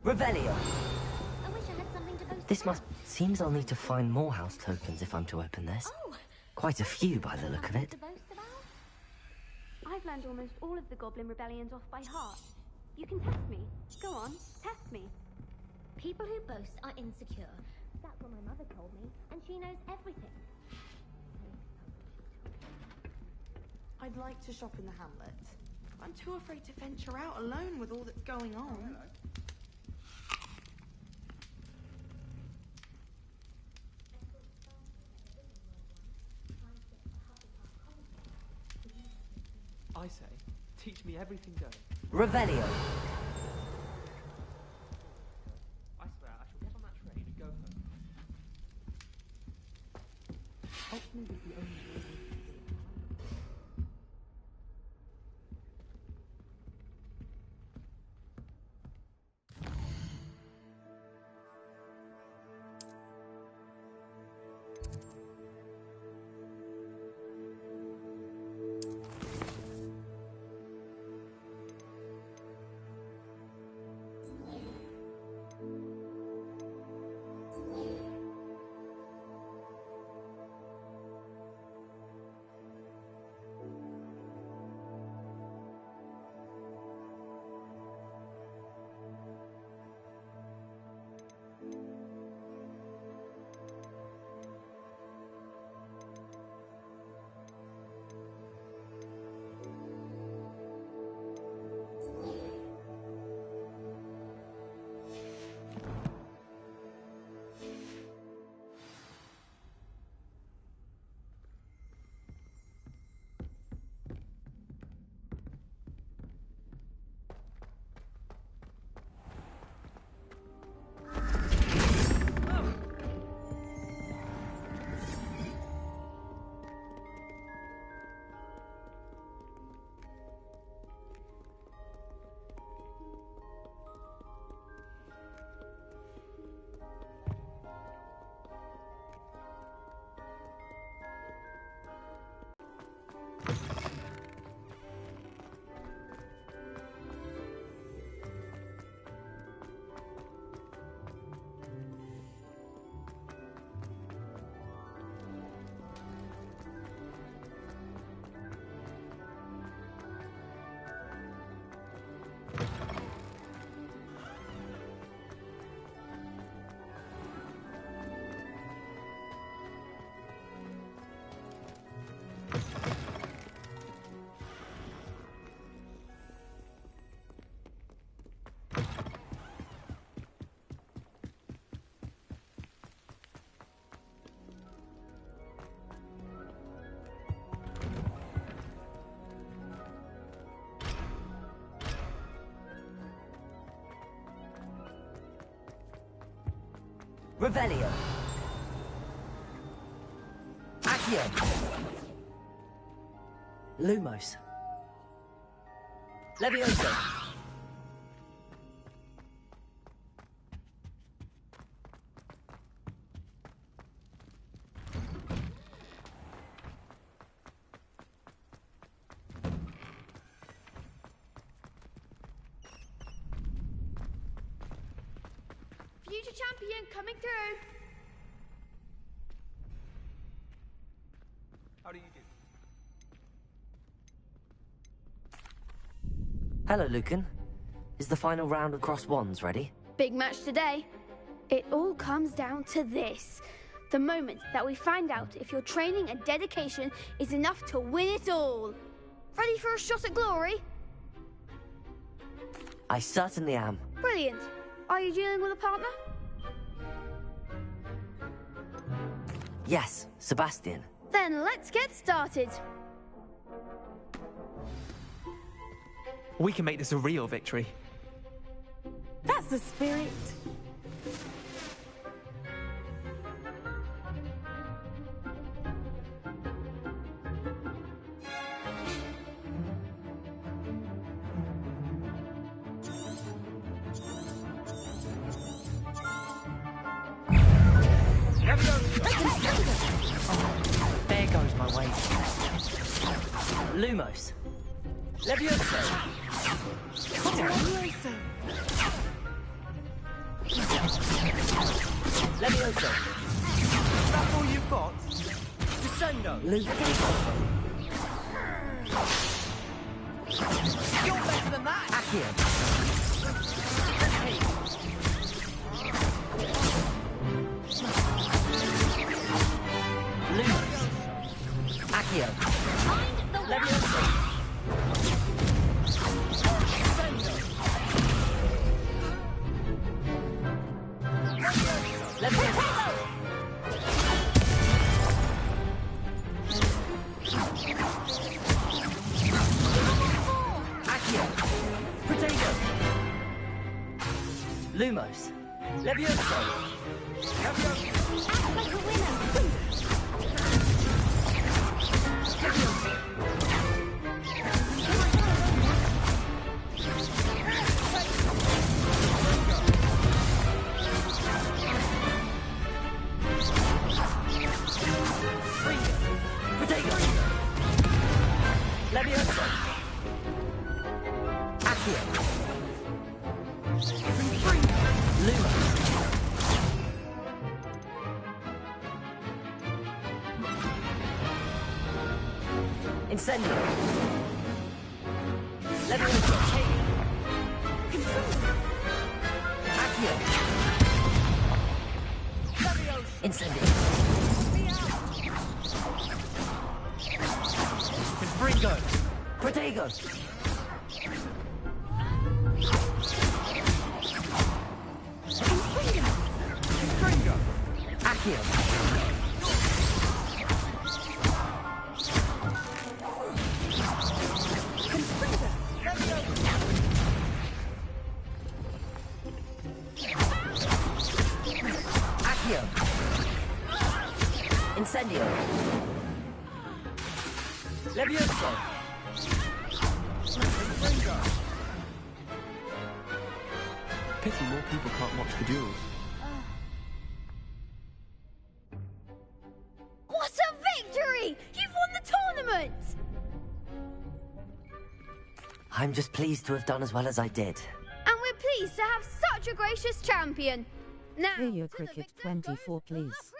[SPEAKER 3] Revelio!
[SPEAKER 9] I wish I had something to boast
[SPEAKER 3] This
[SPEAKER 9] about.
[SPEAKER 3] seems I'll need to find more house tokens if I'm to open this. Quite a few by the look of it.
[SPEAKER 9] To boast about? I've learned almost all of the Goblin rebellions off by heart. You can test me. Go on, test me. People who boast are insecure. That's what my mother told me, and she knows everything.
[SPEAKER 8] I'd like to shop in the hamlet. I'm too afraid to venture out alone with all that's going on.
[SPEAKER 14] I say, teach me everything going.
[SPEAKER 3] Revelio!
[SPEAKER 14] I swear I shall get on that train and go home. Hopefully with the only way.
[SPEAKER 3] Revelio! Accio! Lumos! Levioso!
[SPEAKER 16] Future champion coming through.
[SPEAKER 14] How do you do?
[SPEAKER 3] Hello, Lucan. Is the final round of cross wands ready?
[SPEAKER 16] Big match today. It all comes down to this. The moment that we find out if your training and dedication is enough to win it all. Ready for a shot at glory?
[SPEAKER 3] I certainly am.
[SPEAKER 16] Brilliant. Are you dealing with a partner?
[SPEAKER 3] Yes, Sebastian.
[SPEAKER 16] Then let's get started.
[SPEAKER 14] We can make this a real victory.
[SPEAKER 6] That's the spirit.
[SPEAKER 15] There goes my way.
[SPEAKER 3] Lumos.
[SPEAKER 15] Levioso.
[SPEAKER 3] Levioso.
[SPEAKER 14] Is that all you've got? Descendo. You're better than that.
[SPEAKER 3] Accio. Lumos. Accio. Levioso. Lumos. Levioso.
[SPEAKER 16] Act like a winner.
[SPEAKER 3] Potato. Levioso. Accio. Lumos. Incendio. Levioso. Accio. Incendio.
[SPEAKER 14] Confringo.
[SPEAKER 3] Protego.
[SPEAKER 14] Confringo.
[SPEAKER 3] Accio. Accio. Incendio. Levioso.
[SPEAKER 14] Pity more people can't watch the duels.
[SPEAKER 16] What a victory! You've won the tournament!
[SPEAKER 3] I'm just pleased to have done as well as I did.
[SPEAKER 16] And we're pleased to have such a gracious champion. Now,
[SPEAKER 4] Video cricket 24 please.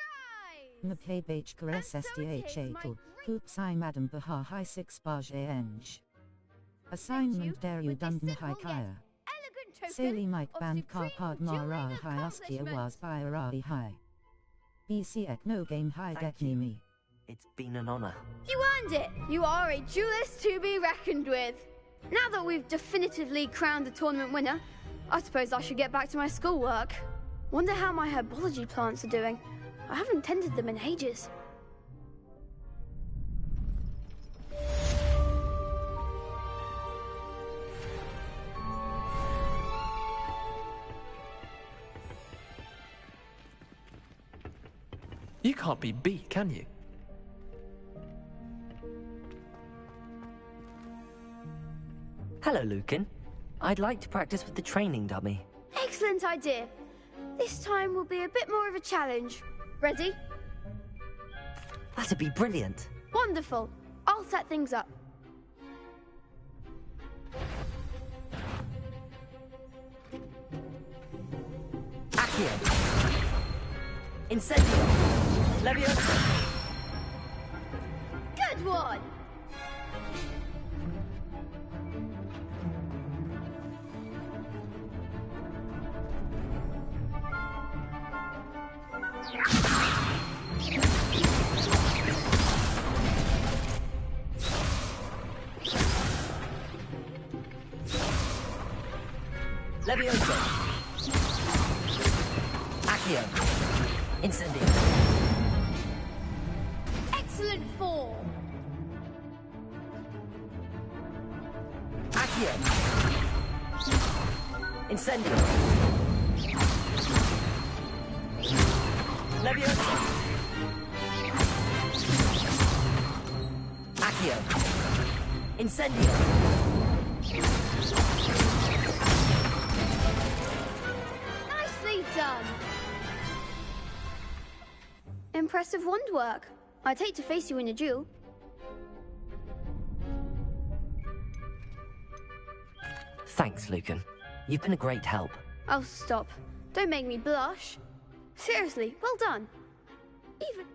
[SPEAKER 4] Mapebachka SSDH Hoops I Madam Baha High 6 Baj Eng. Assignment Daru Dundan High Kaya. Sali Mike Band Karpad Mara High Ustia was by Arari High. BC Ek no game high Geknimi.
[SPEAKER 3] It's been an honor.
[SPEAKER 16] You earned it! You are a duelist to be reckoned with. Now that we've definitively crowned the tournament winner, I suppose I should get back to my schoolwork. Wonder how my herbology plants are doing. I haven't tended them in ages.
[SPEAKER 14] You can't be beat, can you?
[SPEAKER 3] Hello, Lucan. I'd like to practice with the training dummy.
[SPEAKER 16] Excellent idea. This time will be a bit more of a challenge. Ready?
[SPEAKER 3] That'd be brilliant.
[SPEAKER 16] Wonderful. I'll set things up.
[SPEAKER 3] Accio. Incendio! Leviosa!
[SPEAKER 16] Good one!
[SPEAKER 3] Leviosa! Accio! Incendio!
[SPEAKER 16] Excellent form!
[SPEAKER 3] Accio! Incendio! Leviosa! Accio! Incendio!
[SPEAKER 16] Nicely done! Impressive wand work. I'd hate to face you in a duel.
[SPEAKER 3] Thanks, Lucan. You've been a great help.
[SPEAKER 16] Oh, stop. Don't make me blush. Seriously, well done. Even...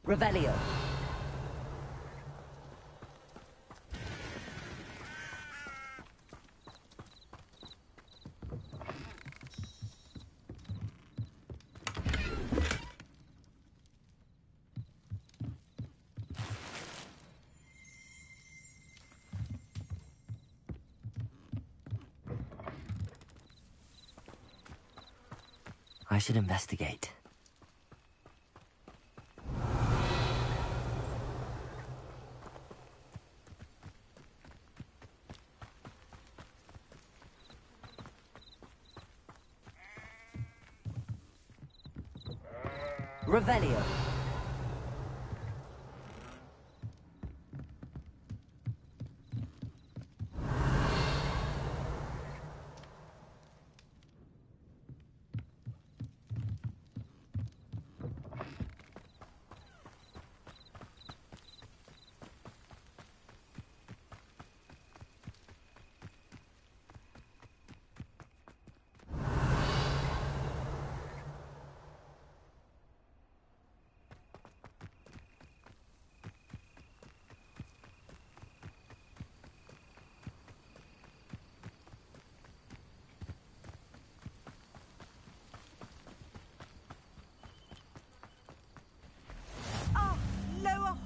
[SPEAKER 3] Revelio. I should investigate. Revelio.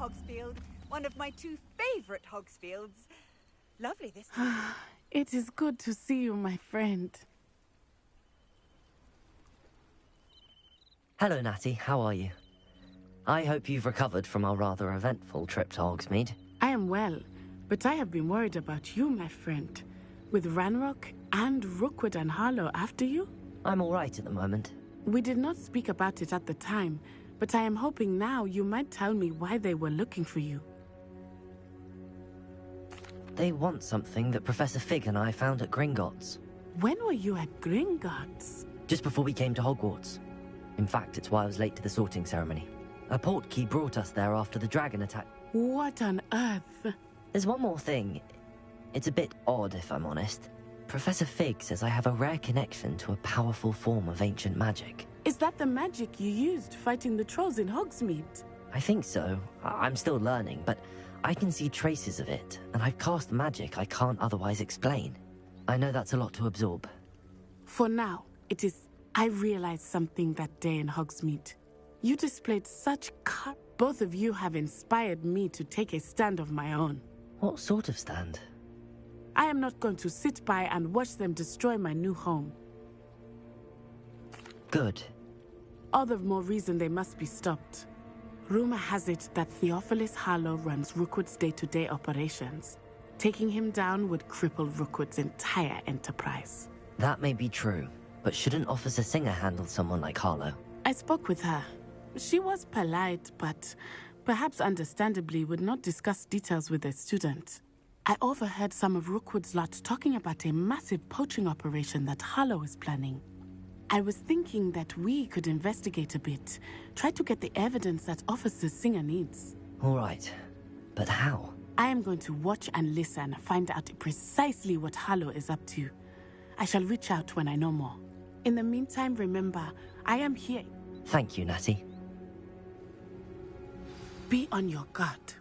[SPEAKER 13] Hogsfield, one of my 2 favorite Hogsfields. Lovely this.
[SPEAKER 6] It is good to see you, my friend.
[SPEAKER 3] Hello, Natty. How are you? I hope you've recovered from our rather eventful trip to Hogsmeade.
[SPEAKER 6] I am well, but I have been worried about you, my friend. With Ranrock and Rookwood and Harlow after you?
[SPEAKER 3] I'm all right at the moment.
[SPEAKER 6] We did not speak about it at the time, but I am hoping now you might tell me why they were looking for you.
[SPEAKER 3] They want something that Professor Fig and I found at Gringotts.
[SPEAKER 6] When were you at Gringotts?
[SPEAKER 3] Just before we came to Hogwarts. In fact, it's why I was late to the sorting ceremony. A portkey brought us there after the dragon attack.
[SPEAKER 6] What on earth?
[SPEAKER 3] There's one more thing. It's a bit odd, if I'm honest. Professor Fig says I have a rare connection to a powerful form of ancient magic.
[SPEAKER 6] Is that the magic you used fighting the trolls in Hogsmeade?
[SPEAKER 3] I think so. I'm still learning, but I can see traces of it, and I've cast magic I can't otherwise explain. I know that's a lot to absorb.
[SPEAKER 6] For now, it is... I realized something that day in Hogsmeade. You displayed such Both of you have inspired me to take a stand of my own.
[SPEAKER 3] What sort of stand?
[SPEAKER 6] I am not going to sit by and watch them destroy my new home.
[SPEAKER 3] Good.
[SPEAKER 6] All the more reason they must be stopped. Rumor has it that Theophilus Harlow runs Rookwood's day-to-day operations. Taking him down would cripple Rookwood's entire enterprise.
[SPEAKER 3] That may be true, but shouldn't Officer Singer handle someone like Harlow?
[SPEAKER 6] I spoke with her. She was polite, but perhaps understandably would not discuss details with a student. I overheard some of Rookwood's lot talking about a massive poaching operation that Harlow is planning. I was thinking that we could investigate a bit, try to get the evidence that Officer Singer needs.
[SPEAKER 3] All right, but how?
[SPEAKER 6] I am going to watch and listen, find out precisely what Harlow is up to. I shall reach out when I know more. In the meantime, remember, I am here.
[SPEAKER 3] Thank you, Natty.
[SPEAKER 6] Be on your guard.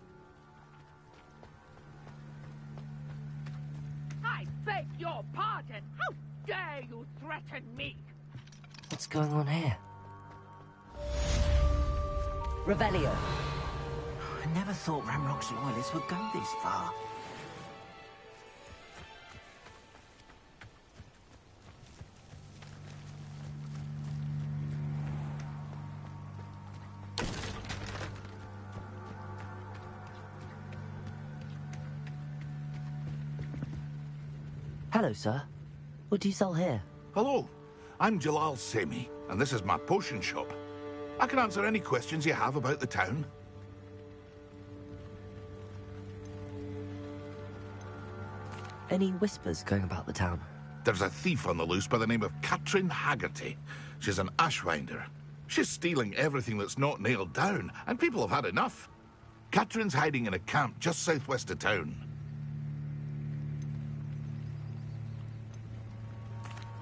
[SPEAKER 17] I beg your pardon! How dare you threaten me?
[SPEAKER 3] What's going on here? Revelio.
[SPEAKER 2] I never thought Ranrock's loyalists would go this far.
[SPEAKER 3] Hello, sir. What do you sell here?
[SPEAKER 18] Hello, I'm Jalal Semi, and this is my potion shop. I can answer any questions you have about the town.
[SPEAKER 3] Any whispers going about the town?
[SPEAKER 18] There's a thief on the loose by the name of Katrin Haggerty. She's an ashwinder. She's stealing everything that's not nailed down, and people have had enough. Katrin's hiding in a camp just southwest of town.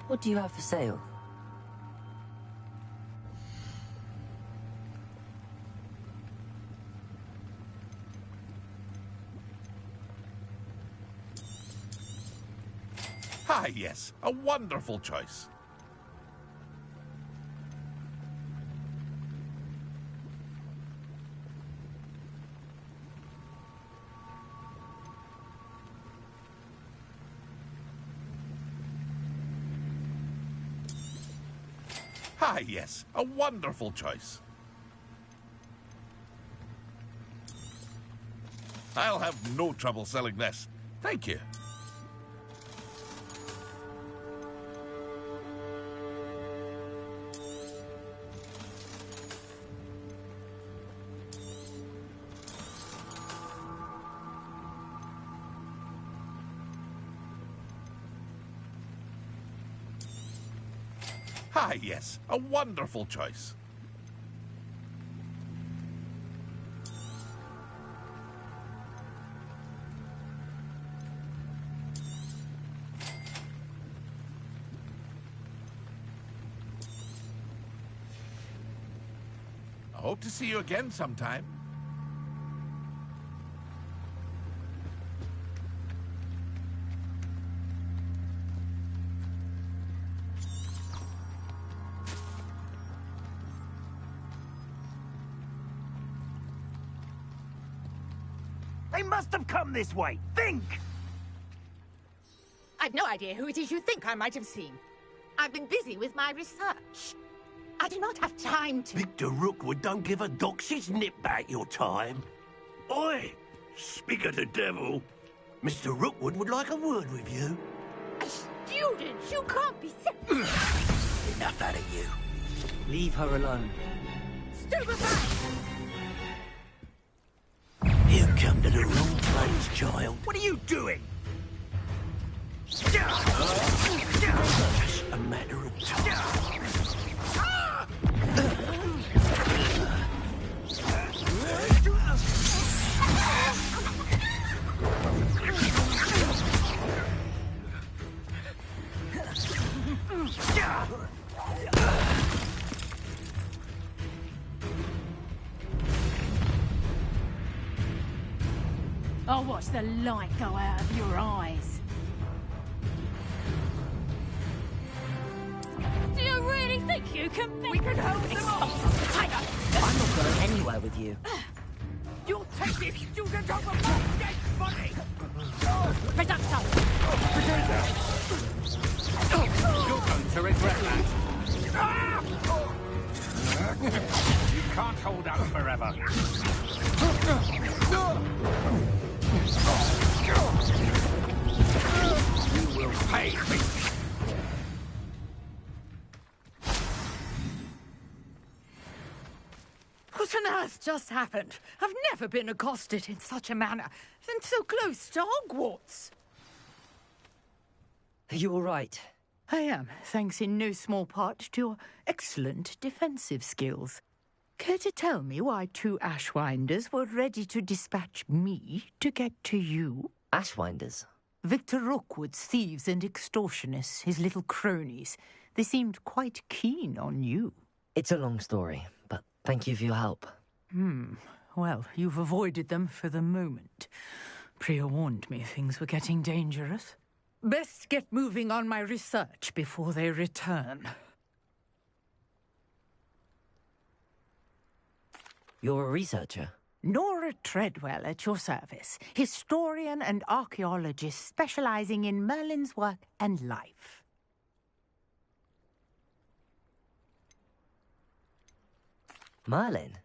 [SPEAKER 3] What do you have for sale?
[SPEAKER 18] yes, a wonderful choice. Ah, yes, a wonderful choice. I'll have no trouble selling this. Thank you. Ah, yes, a wonderful choice. I hope to see you again sometime.
[SPEAKER 19] They must have come this way. Think!
[SPEAKER 20] I've no idea who it is you think I might have seen. I've been busy with my research. I do not have time to...
[SPEAKER 12] Victor Rookwood don't give a doxy's nip back your time. Oi! Speak of the devil. Mr. Rookwood would like a word with you.
[SPEAKER 20] A student? You can't be
[SPEAKER 12] Enough out of you.
[SPEAKER 2] Leave her alone.
[SPEAKER 20] Stupefy!
[SPEAKER 12] You come to the wrong place, child.
[SPEAKER 19] What are you doing?
[SPEAKER 12] Just a matter of time.
[SPEAKER 20] I'll watch the light go out of your eyes. Do you really think you can make...
[SPEAKER 13] We can hold them off!
[SPEAKER 3] I'm not going anywhere with you.
[SPEAKER 13] You'll take this student over my dead body!
[SPEAKER 20] Reducto!
[SPEAKER 19] You're going to regret that. You can't hold out forever. You will pay me.
[SPEAKER 20] What on earth just happened? I've never been accosted in such a manner, and so close to Hogwarts.
[SPEAKER 3] Are you all right?
[SPEAKER 20] I am, thanks in no small part to your excellent defensive skills. Care to tell me why two Ashwinders were ready to dispatch me to get to you?
[SPEAKER 3] Ashwinders?
[SPEAKER 20] Victor Rookwood's thieves and extortionists, his little cronies. They seemed quite keen on you.
[SPEAKER 3] It's a long story, but thank you for your help.
[SPEAKER 20] Well, you've avoided them for the moment. Priya warned me things were getting dangerous. Best get moving on my research before they return.
[SPEAKER 3] You're a researcher?
[SPEAKER 20] Nora Treadwell at your service, historian and archaeologist specializing in Merlin's work and life.
[SPEAKER 3] Merlin?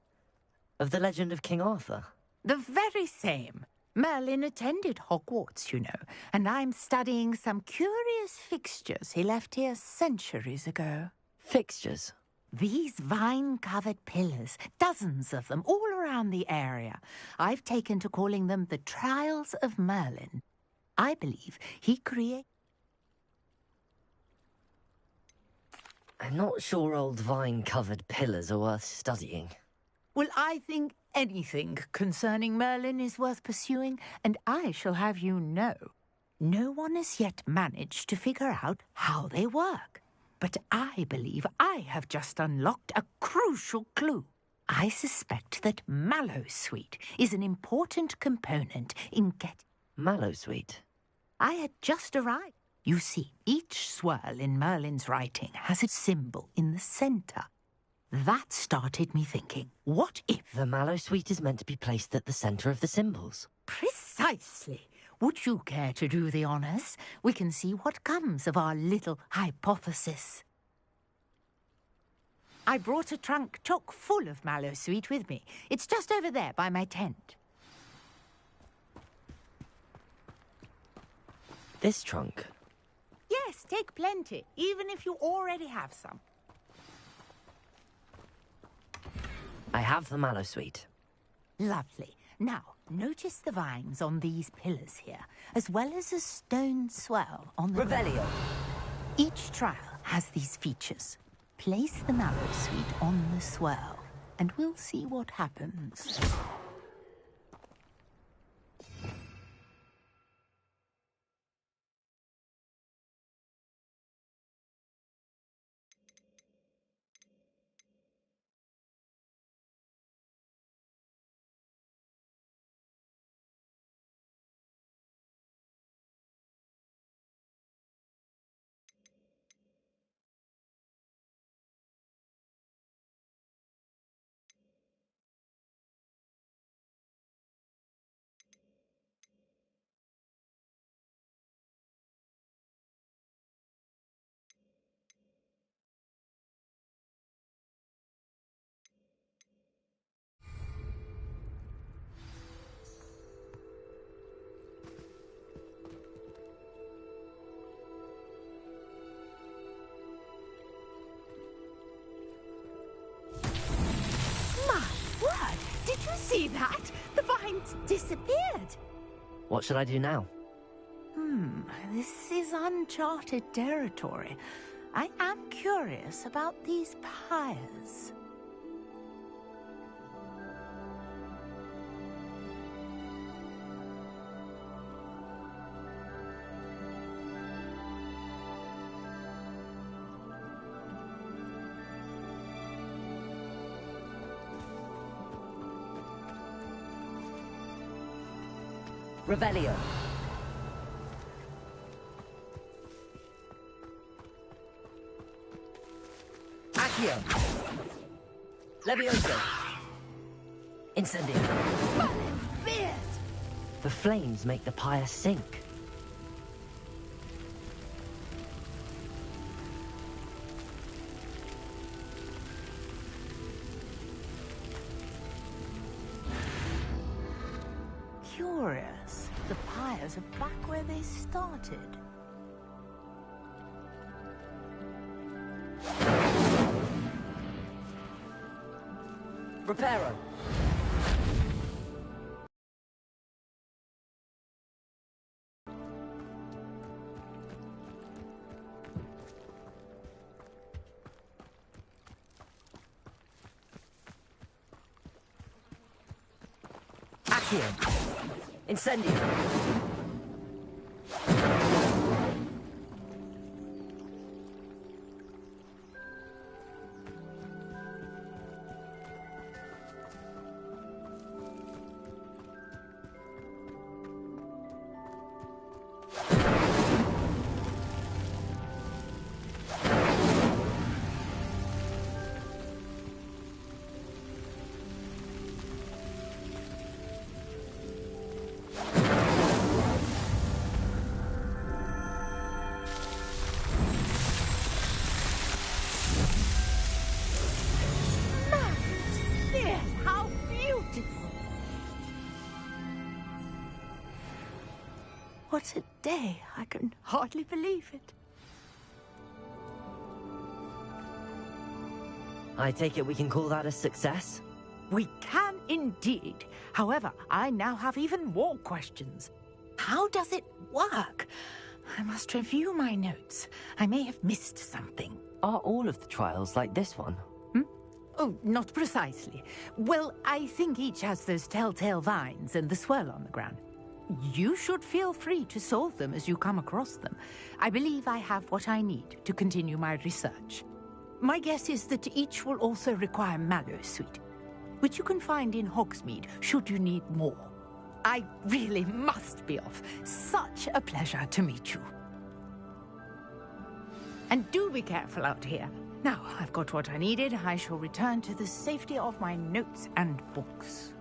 [SPEAKER 3] Of the legend of King Arthur?
[SPEAKER 20] The very same. Merlin attended Hogwarts, you know, and I'm studying some curious fixtures he left here centuries ago.
[SPEAKER 3] Fixtures?
[SPEAKER 20] These vine-covered pillars, dozens of them, all around the area. I've taken to calling them the Trials of Merlin. I believe he created...
[SPEAKER 3] I'm not sure old vine-covered pillars are worth studying.
[SPEAKER 20] Well, I think anything concerning Merlin is worth pursuing, and I shall have you know, no one has yet managed to figure out how they work. But I believe I have just unlocked a crucial clue. I suspect that Mallowsweet is an important component in getting...
[SPEAKER 3] Mallowsweet?
[SPEAKER 20] I had just arrived. You see, each swirl in Merlin's writing has a symbol in the center. That started me thinking, what if...
[SPEAKER 3] The mallow sweet is meant to be placed at the center of the symbols.
[SPEAKER 20] Precisely. Would you care to do the honors? We can see what comes of our little hypothesis. I brought a trunk chock full of mallow sweet with me. It's just over there by my tent.
[SPEAKER 3] This trunk?
[SPEAKER 20] Yes, take plenty, even if you already have some.
[SPEAKER 3] I have the mallow sweet.
[SPEAKER 20] Lovely. Now, notice the vines on these pillars here, as well as a stone swell on the...
[SPEAKER 3] Revelio!
[SPEAKER 20] Each trial has these features. Place the mallow sweet on the swell, and we'll see what happens. Did you see that? The vines disappeared.
[SPEAKER 3] What should I do now?
[SPEAKER 20] This is uncharted territory. I am curious about these pyres.
[SPEAKER 3] Revelio. Accio. Levioso. Incendio.
[SPEAKER 20] Beard!
[SPEAKER 3] The flames make the pyre sink.
[SPEAKER 20] Curious. The pyres are back where they started.
[SPEAKER 3] Reparo. Accio. Incendio.
[SPEAKER 20] What a day. I can hardly believe it.
[SPEAKER 3] I take it we can call that a success?
[SPEAKER 20] We can indeed. However, I now have even more questions. How does it work? I must review my notes. I may have missed something.
[SPEAKER 3] Are all of the trials like this one?
[SPEAKER 20] Oh, not precisely. Well, I think each has those telltale vines and the swirl on the ground. You should feel free to solve them as you come across them. I believe I have what I need to continue my research. My guess is that each will also require mallow sweet, which you can find in Hogsmeade should you need more. I really must be off. Such a pleasure to meet you. And do be careful out here. Now, I've got what I needed. I shall return to the safety of my notes and books.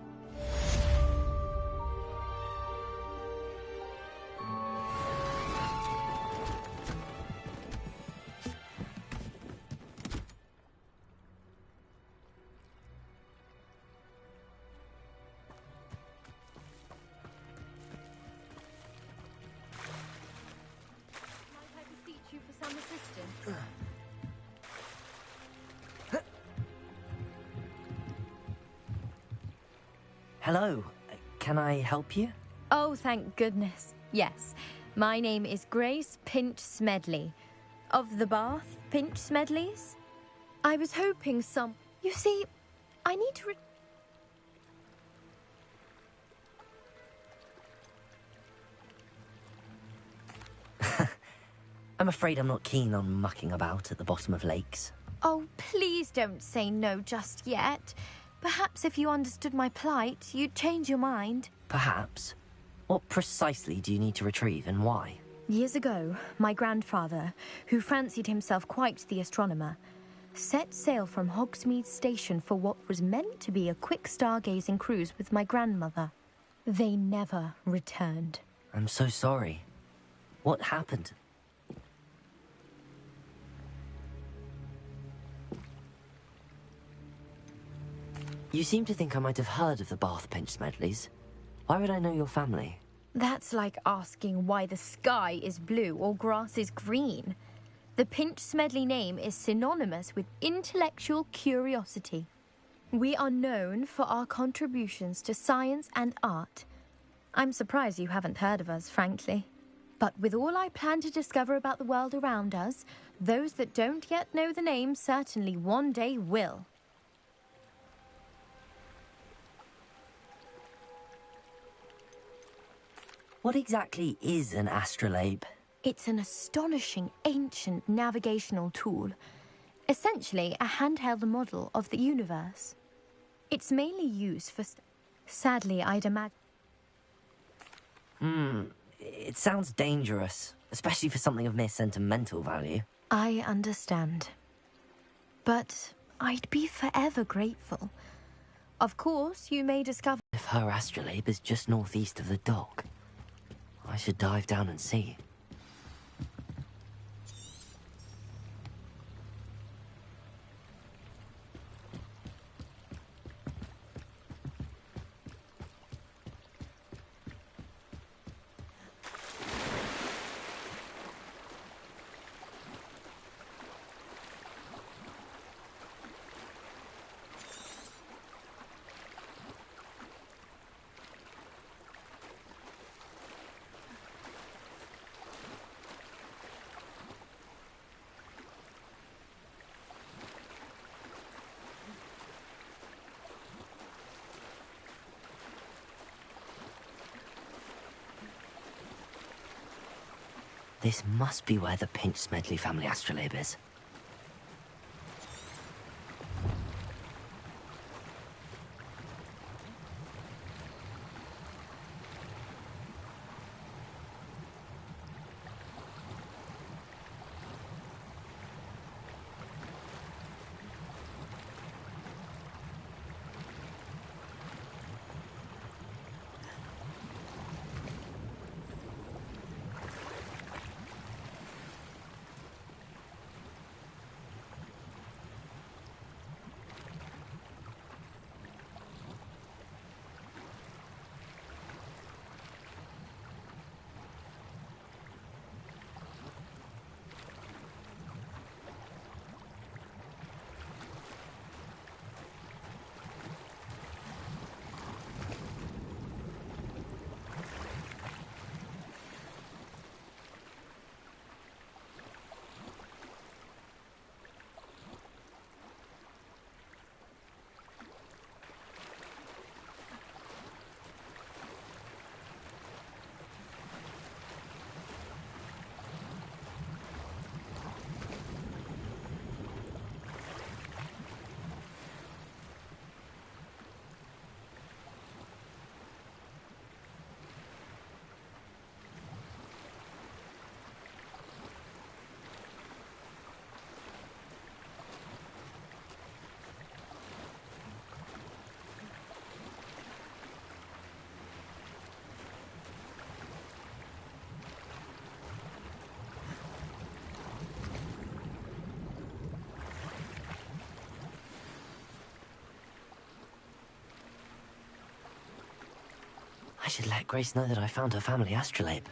[SPEAKER 3] Hello. Can I help you?
[SPEAKER 21] Oh, thank goodness. Yes. My name is Grace Pinch Smedley. Of the Bath Pinch Smedleys? I was hoping some... You see, I need to...
[SPEAKER 3] I'm afraid I'm not keen on mucking about at the bottom of lakes.
[SPEAKER 21] Oh, please don't say no just yet. Perhaps if you understood my plight, you'd change your mind.
[SPEAKER 3] Perhaps. What precisely do you need to retrieve and why?
[SPEAKER 21] Years ago, my grandfather, who fancied himself quite the astronomer, set sail from Hogsmeade Station for what was meant to be a quick stargazing cruise with my grandmother. They never returned.
[SPEAKER 3] I'm so sorry. What happened? You seem to think I might have heard of the Bath Pinch Smedleys. Why would I know your family?
[SPEAKER 21] That's like asking why the sky is blue or grass is green. The Pinch Smedley name is synonymous with intellectual curiosity. We are known for our contributions to science and art. I'm surprised you haven't heard of us, frankly. But with all I plan to discover about the world around us, those that don't yet know the name certainly one day will.
[SPEAKER 3] What exactly is an astrolabe?
[SPEAKER 21] It's an astonishing ancient navigational tool. Essentially, a handheld model of the universe. It's mainly used for... Sadly, I'd imagine...
[SPEAKER 3] It sounds dangerous, especially for something of mere sentimental value.
[SPEAKER 21] I understand. But I'd be forever grateful. Of course, you may discover...
[SPEAKER 3] If her astrolabe is just northeast of the dock, I should dive down and see. This must be where the Pinch Smedley family astrolabe is. I should let Grace know that I found her family astrolabe.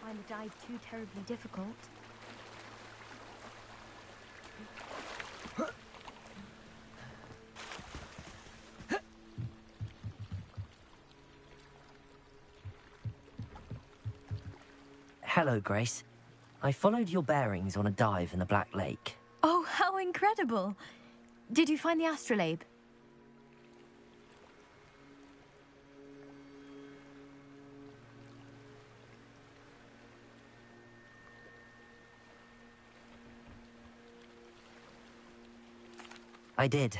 [SPEAKER 21] Find the dive too terribly difficult.
[SPEAKER 3] Hello, Grace. I followed your bearings on a dive in the Black Lake.
[SPEAKER 21] Oh, how incredible! Did you find the astrolabe?
[SPEAKER 3] I did.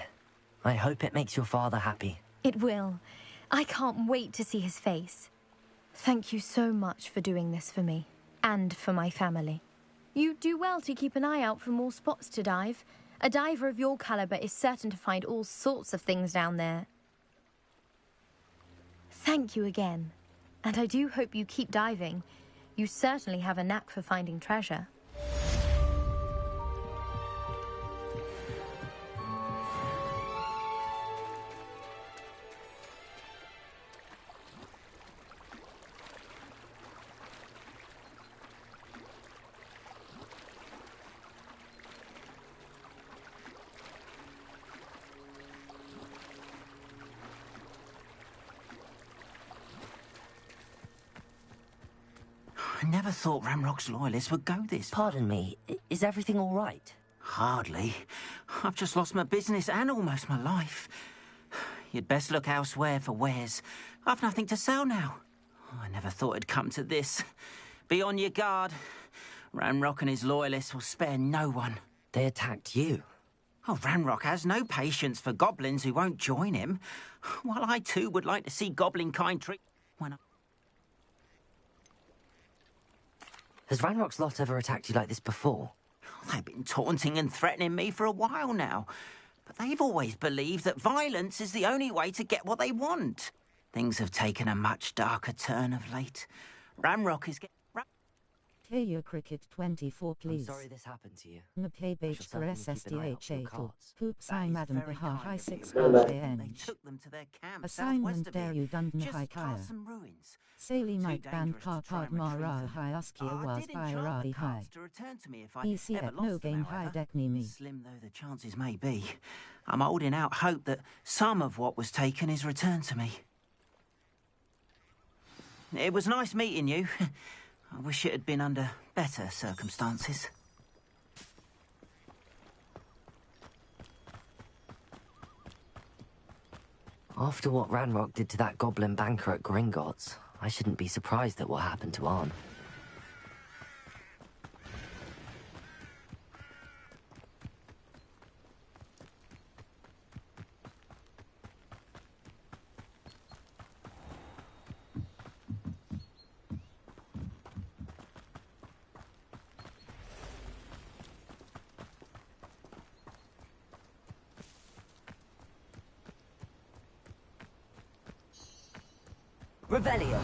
[SPEAKER 3] I hope it makes your father happy.
[SPEAKER 21] It will. I can't wait to see his face. Thank you so much for doing this for me, and for my family. You do well to keep an eye out for more spots to dive. A diver of your caliber is certain to find all sorts of things down there. Thank you again. And I do hope you keep diving. You certainly have a knack for finding treasure.
[SPEAKER 2] I never thought Ramrock's loyalists would go this far.
[SPEAKER 3] Pardon me, is everything all right?
[SPEAKER 2] Hardly. I've just lost my business and almost my life. You'd best look elsewhere for wares. I've nothing to sell now. I never thought it'd come to this. Be on your guard. Ramrock and his loyalists will spare no one.
[SPEAKER 3] They attacked you.
[SPEAKER 2] Oh, Ramrock has no patience for goblins who won't join him. While I too would like to see goblin kind treat when I...
[SPEAKER 3] Has Ranrock's lot ever attacked you like this before?
[SPEAKER 2] They've been taunting and threatening me for a while now. But they've always believed that violence is the only way to get what they want. Things have taken a much darker turn of late. Ramrock is getting...
[SPEAKER 4] Taya Cricket 24 please.
[SPEAKER 3] I'm sorry this happened to you.
[SPEAKER 4] Mapabage for SSDH Hoops I
[SPEAKER 2] That is
[SPEAKER 4] Madam
[SPEAKER 2] very
[SPEAKER 4] Baha
[SPEAKER 2] kind
[SPEAKER 4] High
[SPEAKER 2] of
[SPEAKER 4] 6
[SPEAKER 2] you.
[SPEAKER 4] Bash
[SPEAKER 2] They
[SPEAKER 4] Eng.
[SPEAKER 2] took them to their camp
[SPEAKER 4] Assignment
[SPEAKER 2] southwest of
[SPEAKER 4] dare
[SPEAKER 2] here,
[SPEAKER 4] you Dundon
[SPEAKER 2] just
[SPEAKER 4] High Kaya.
[SPEAKER 2] past some ruins.
[SPEAKER 4] Saily
[SPEAKER 2] Too
[SPEAKER 4] Mike Band
[SPEAKER 2] dangerous to try
[SPEAKER 4] Carpad
[SPEAKER 2] and retrieve
[SPEAKER 4] Mara
[SPEAKER 2] them.
[SPEAKER 4] High Askia
[SPEAKER 2] I
[SPEAKER 4] was
[SPEAKER 2] did enchant
[SPEAKER 4] High
[SPEAKER 2] the
[SPEAKER 4] High.
[SPEAKER 2] cards to return to me if I
[SPEAKER 4] EC
[SPEAKER 2] ever
[SPEAKER 4] at
[SPEAKER 2] lost
[SPEAKER 4] no
[SPEAKER 2] them,
[SPEAKER 4] game high
[SPEAKER 2] however.
[SPEAKER 4] deck near me.
[SPEAKER 2] Slim though the chances may be, I'm holding out hope that some of what was taken is returned to me. It was nice meeting you. I wish it had been under better circumstances.
[SPEAKER 3] After what Ranrock did to that goblin banker at Gringotts, I shouldn't be surprised at what happened to Arn. Revelio.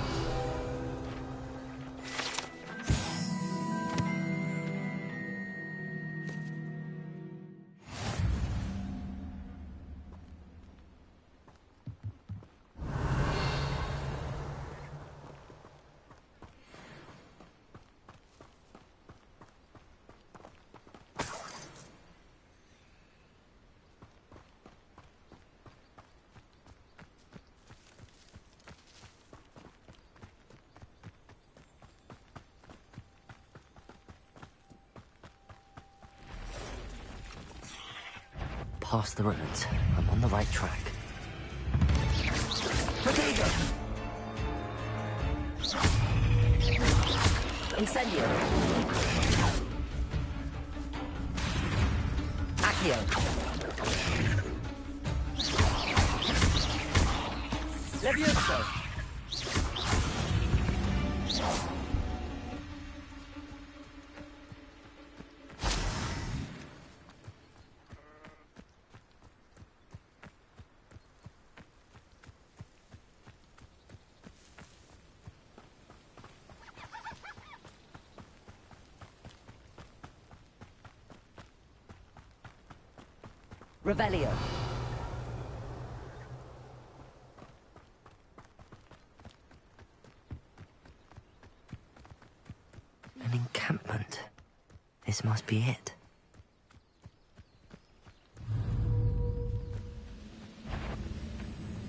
[SPEAKER 3] Past the ruins. I'm on the right track. Incendio. Accio. Accio. Levioso. Revelio. An encampment. This must be it.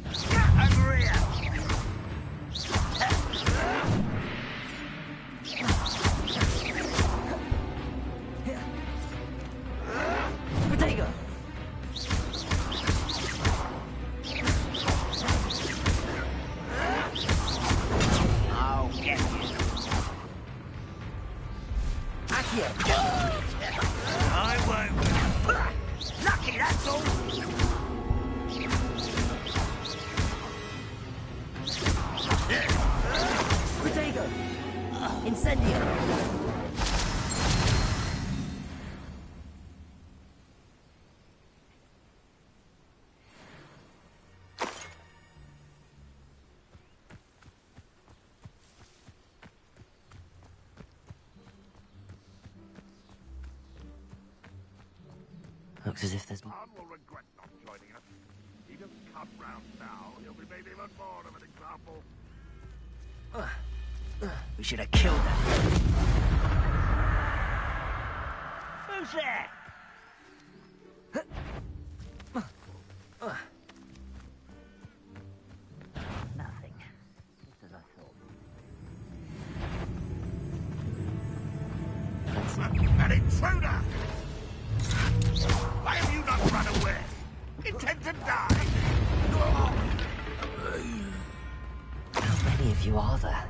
[SPEAKER 19] Over here!
[SPEAKER 3] Potato.
[SPEAKER 19] I'll get you.
[SPEAKER 3] Accio.
[SPEAKER 19] I won't. Lucky, that's all.
[SPEAKER 3] Potato. Incendio. Looks as if there's...
[SPEAKER 18] Khan will regret not joining us. He doesn't come round now. He'll be made even more of an example.
[SPEAKER 19] We should have killed him. Who's there? Nothing. Just as I thought.
[SPEAKER 18] An intruder! Why have you not run away? Intend to die?
[SPEAKER 3] How many of you are there?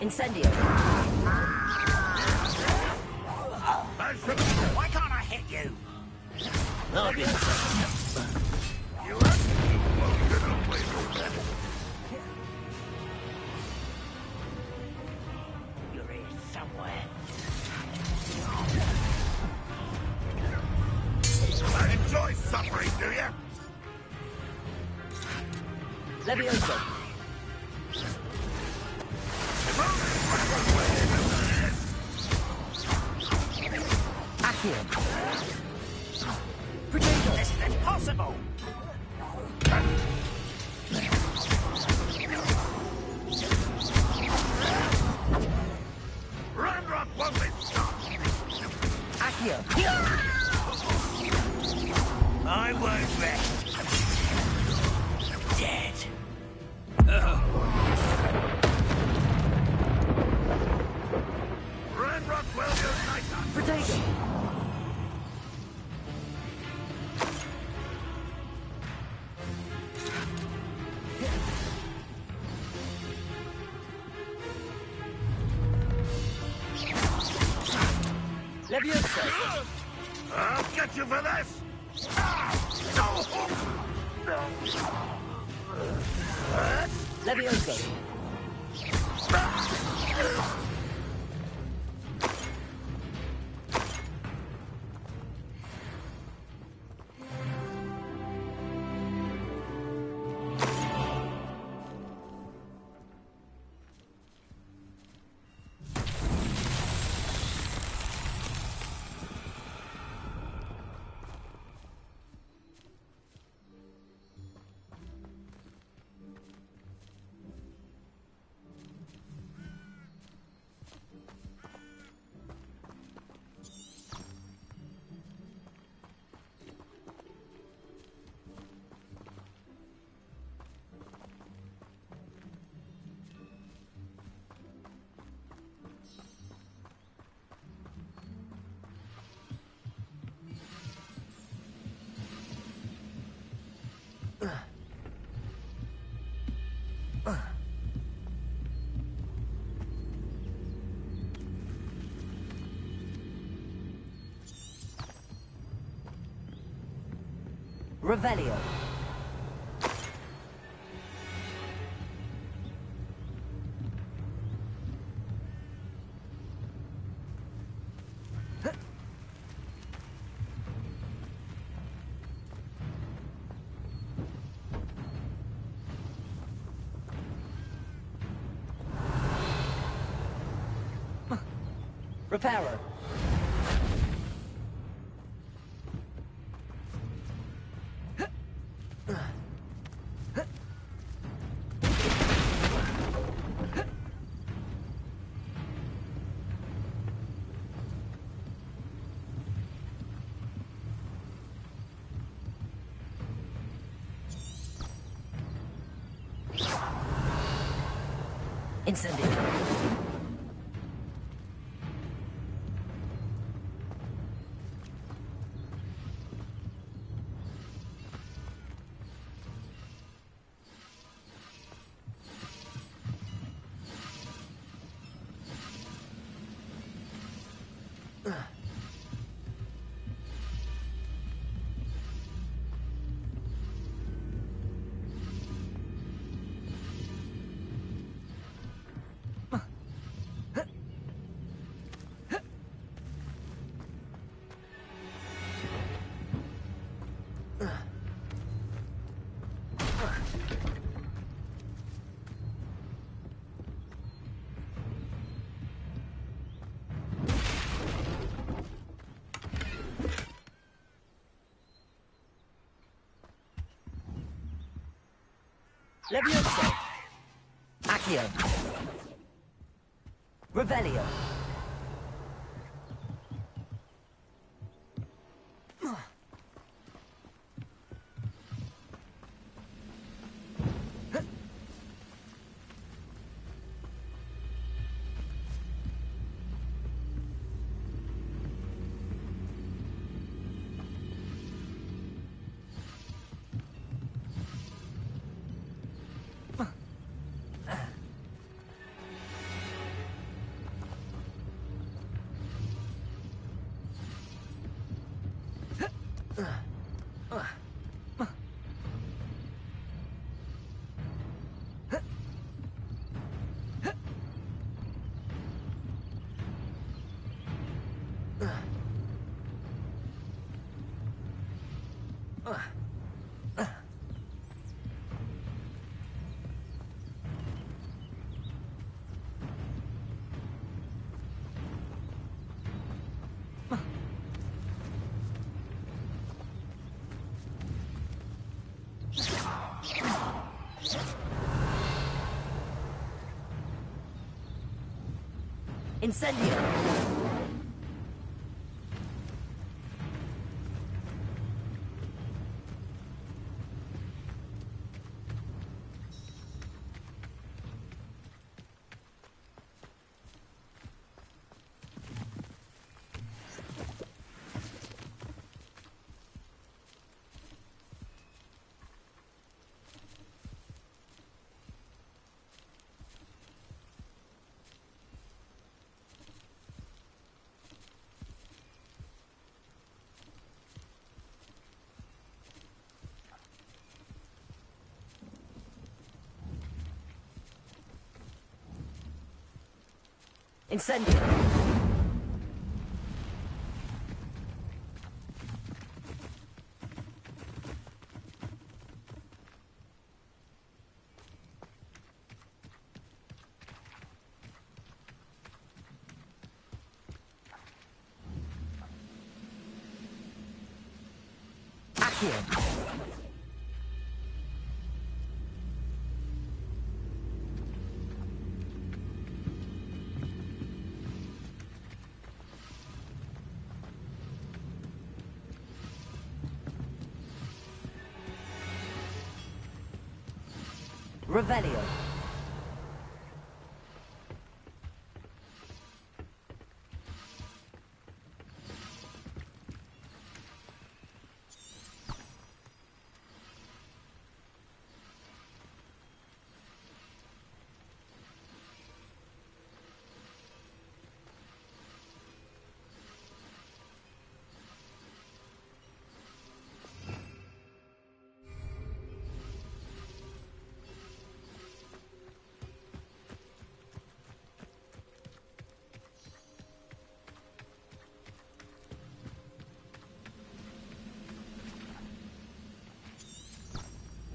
[SPEAKER 3] Incendio.
[SPEAKER 19] Why can't I hit you?
[SPEAKER 3] I'll be
[SPEAKER 18] You won't get away from that.
[SPEAKER 19] You're here somewhere.
[SPEAKER 18] Enjoy suffering, do you?
[SPEAKER 3] Levioso. Accio.
[SPEAKER 19] Potato! This is impossible!
[SPEAKER 18] Ranrock won't be stopped!
[SPEAKER 3] Accio.
[SPEAKER 19] I won't rest. Dead.
[SPEAKER 18] Ranrock will unite us!
[SPEAKER 3] Potato. Levioso.
[SPEAKER 18] I'll get you for this!
[SPEAKER 3] Levioso. Revelio. Reparo. Incendio. Levioso. Accio. Revelio. Incendio. Incendio. Accio. Revelio.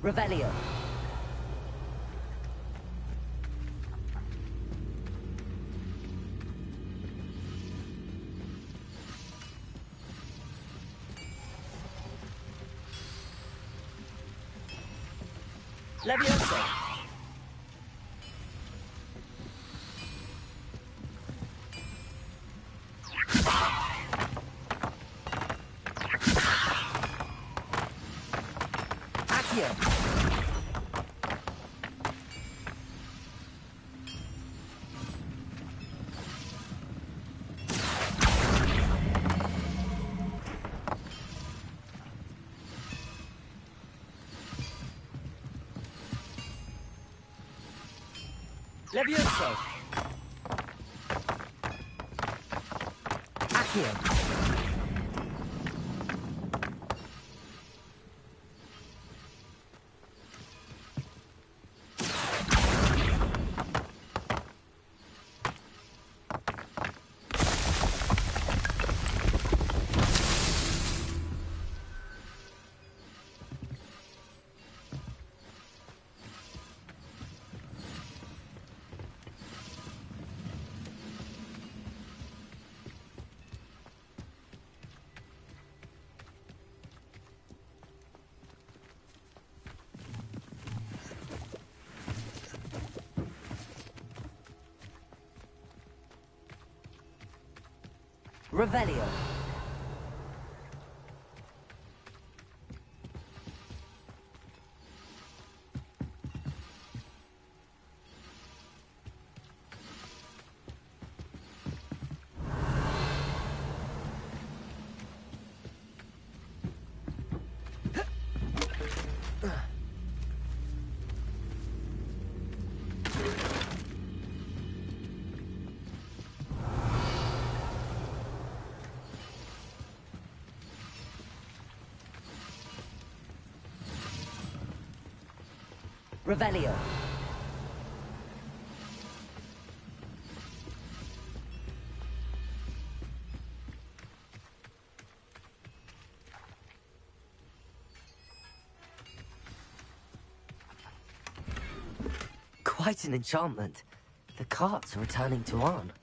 [SPEAKER 3] Revelio. Levioso. Accio. Levioso. Accio. Revelio. Revelio. Quite an enchantment. The carts are returning to Arn.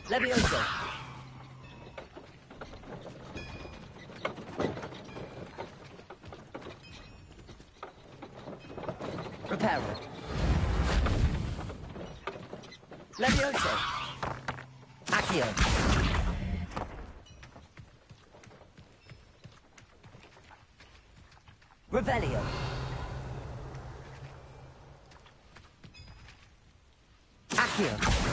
[SPEAKER 3] Levioso. Reparo. Levioso. Accio. Revelio. Accio.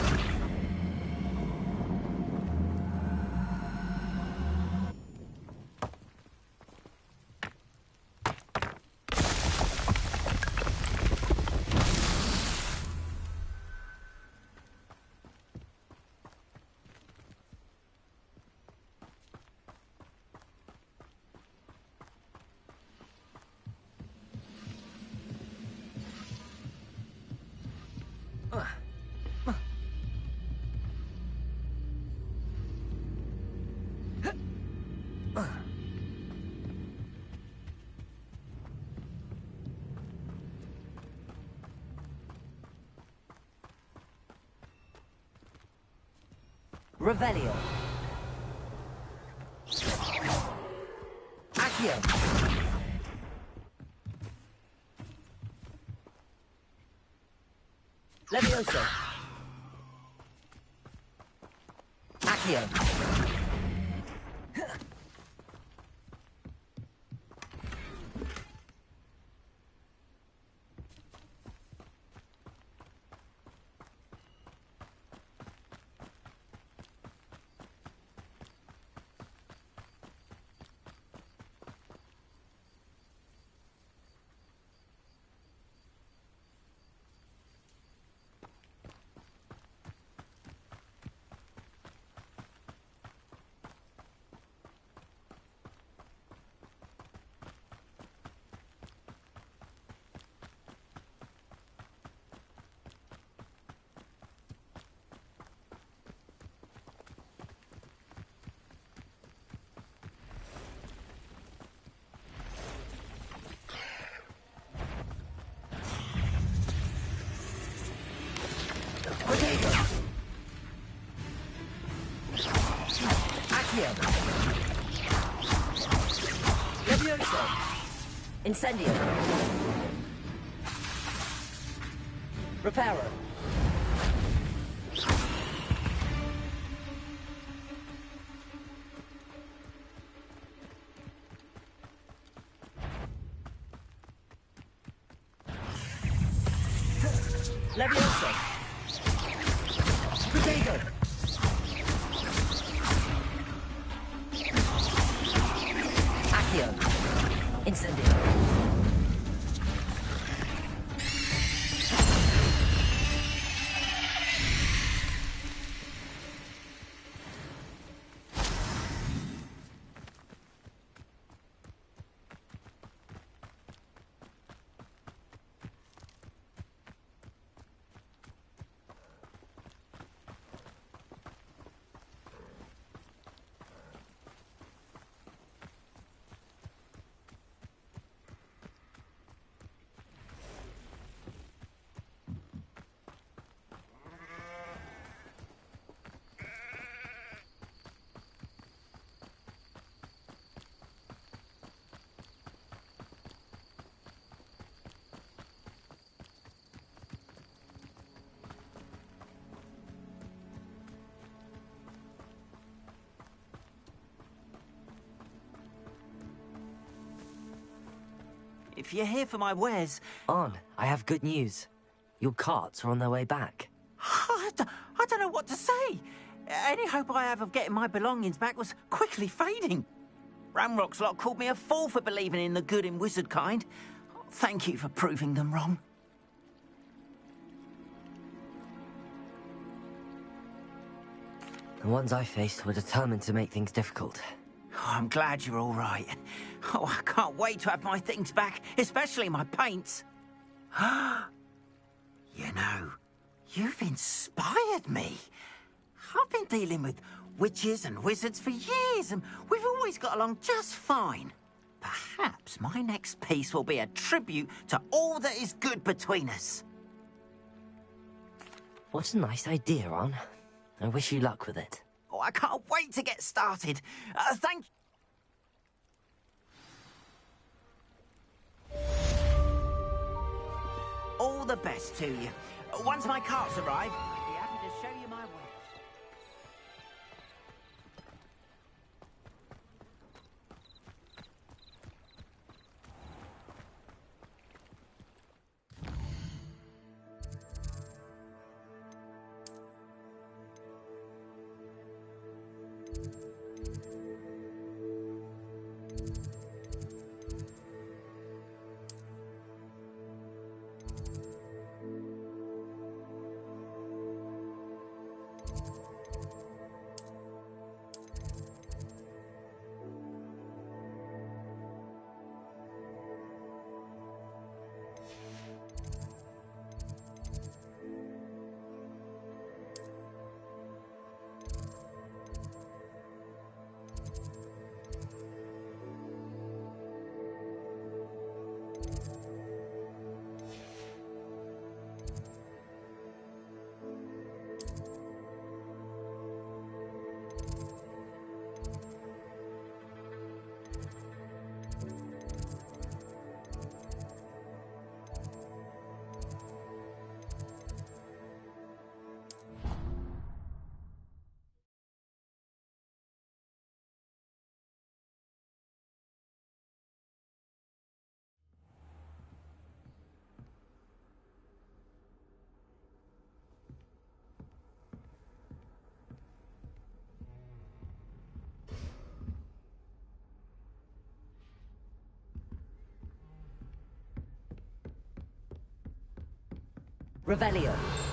[SPEAKER 3] Revelio. Accio. Levioso. Accio. Accio. Levioso. Incendio. Reparo. Levioso. Protego. Accio. Incendio.
[SPEAKER 1] If you're here for my wares...
[SPEAKER 3] On, I have good news. Your carts are on their way back.
[SPEAKER 1] I don't know what to say. Any hope I have of getting my belongings back was quickly fading. Ramrock's lot called me a fool for believing in the good and wizard kind. Thank you for proving them wrong.
[SPEAKER 3] The ones I faced were determined to make things difficult.
[SPEAKER 1] Oh, I'm glad you're all right. Oh, I can't wait to have my things back, especially my paints. You know, you've inspired me. I've been dealing with witches and wizards for years, and we've always got along just fine. Perhaps my next piece will be a tribute to all that is good between us.
[SPEAKER 3] What a nice idea, Ron. I wish you luck with it.
[SPEAKER 1] Oh, I can't wait to get started. Thank you. All the best to you. Once my carts arrive, I'll be happy to show you my wares.
[SPEAKER 3] Revelio.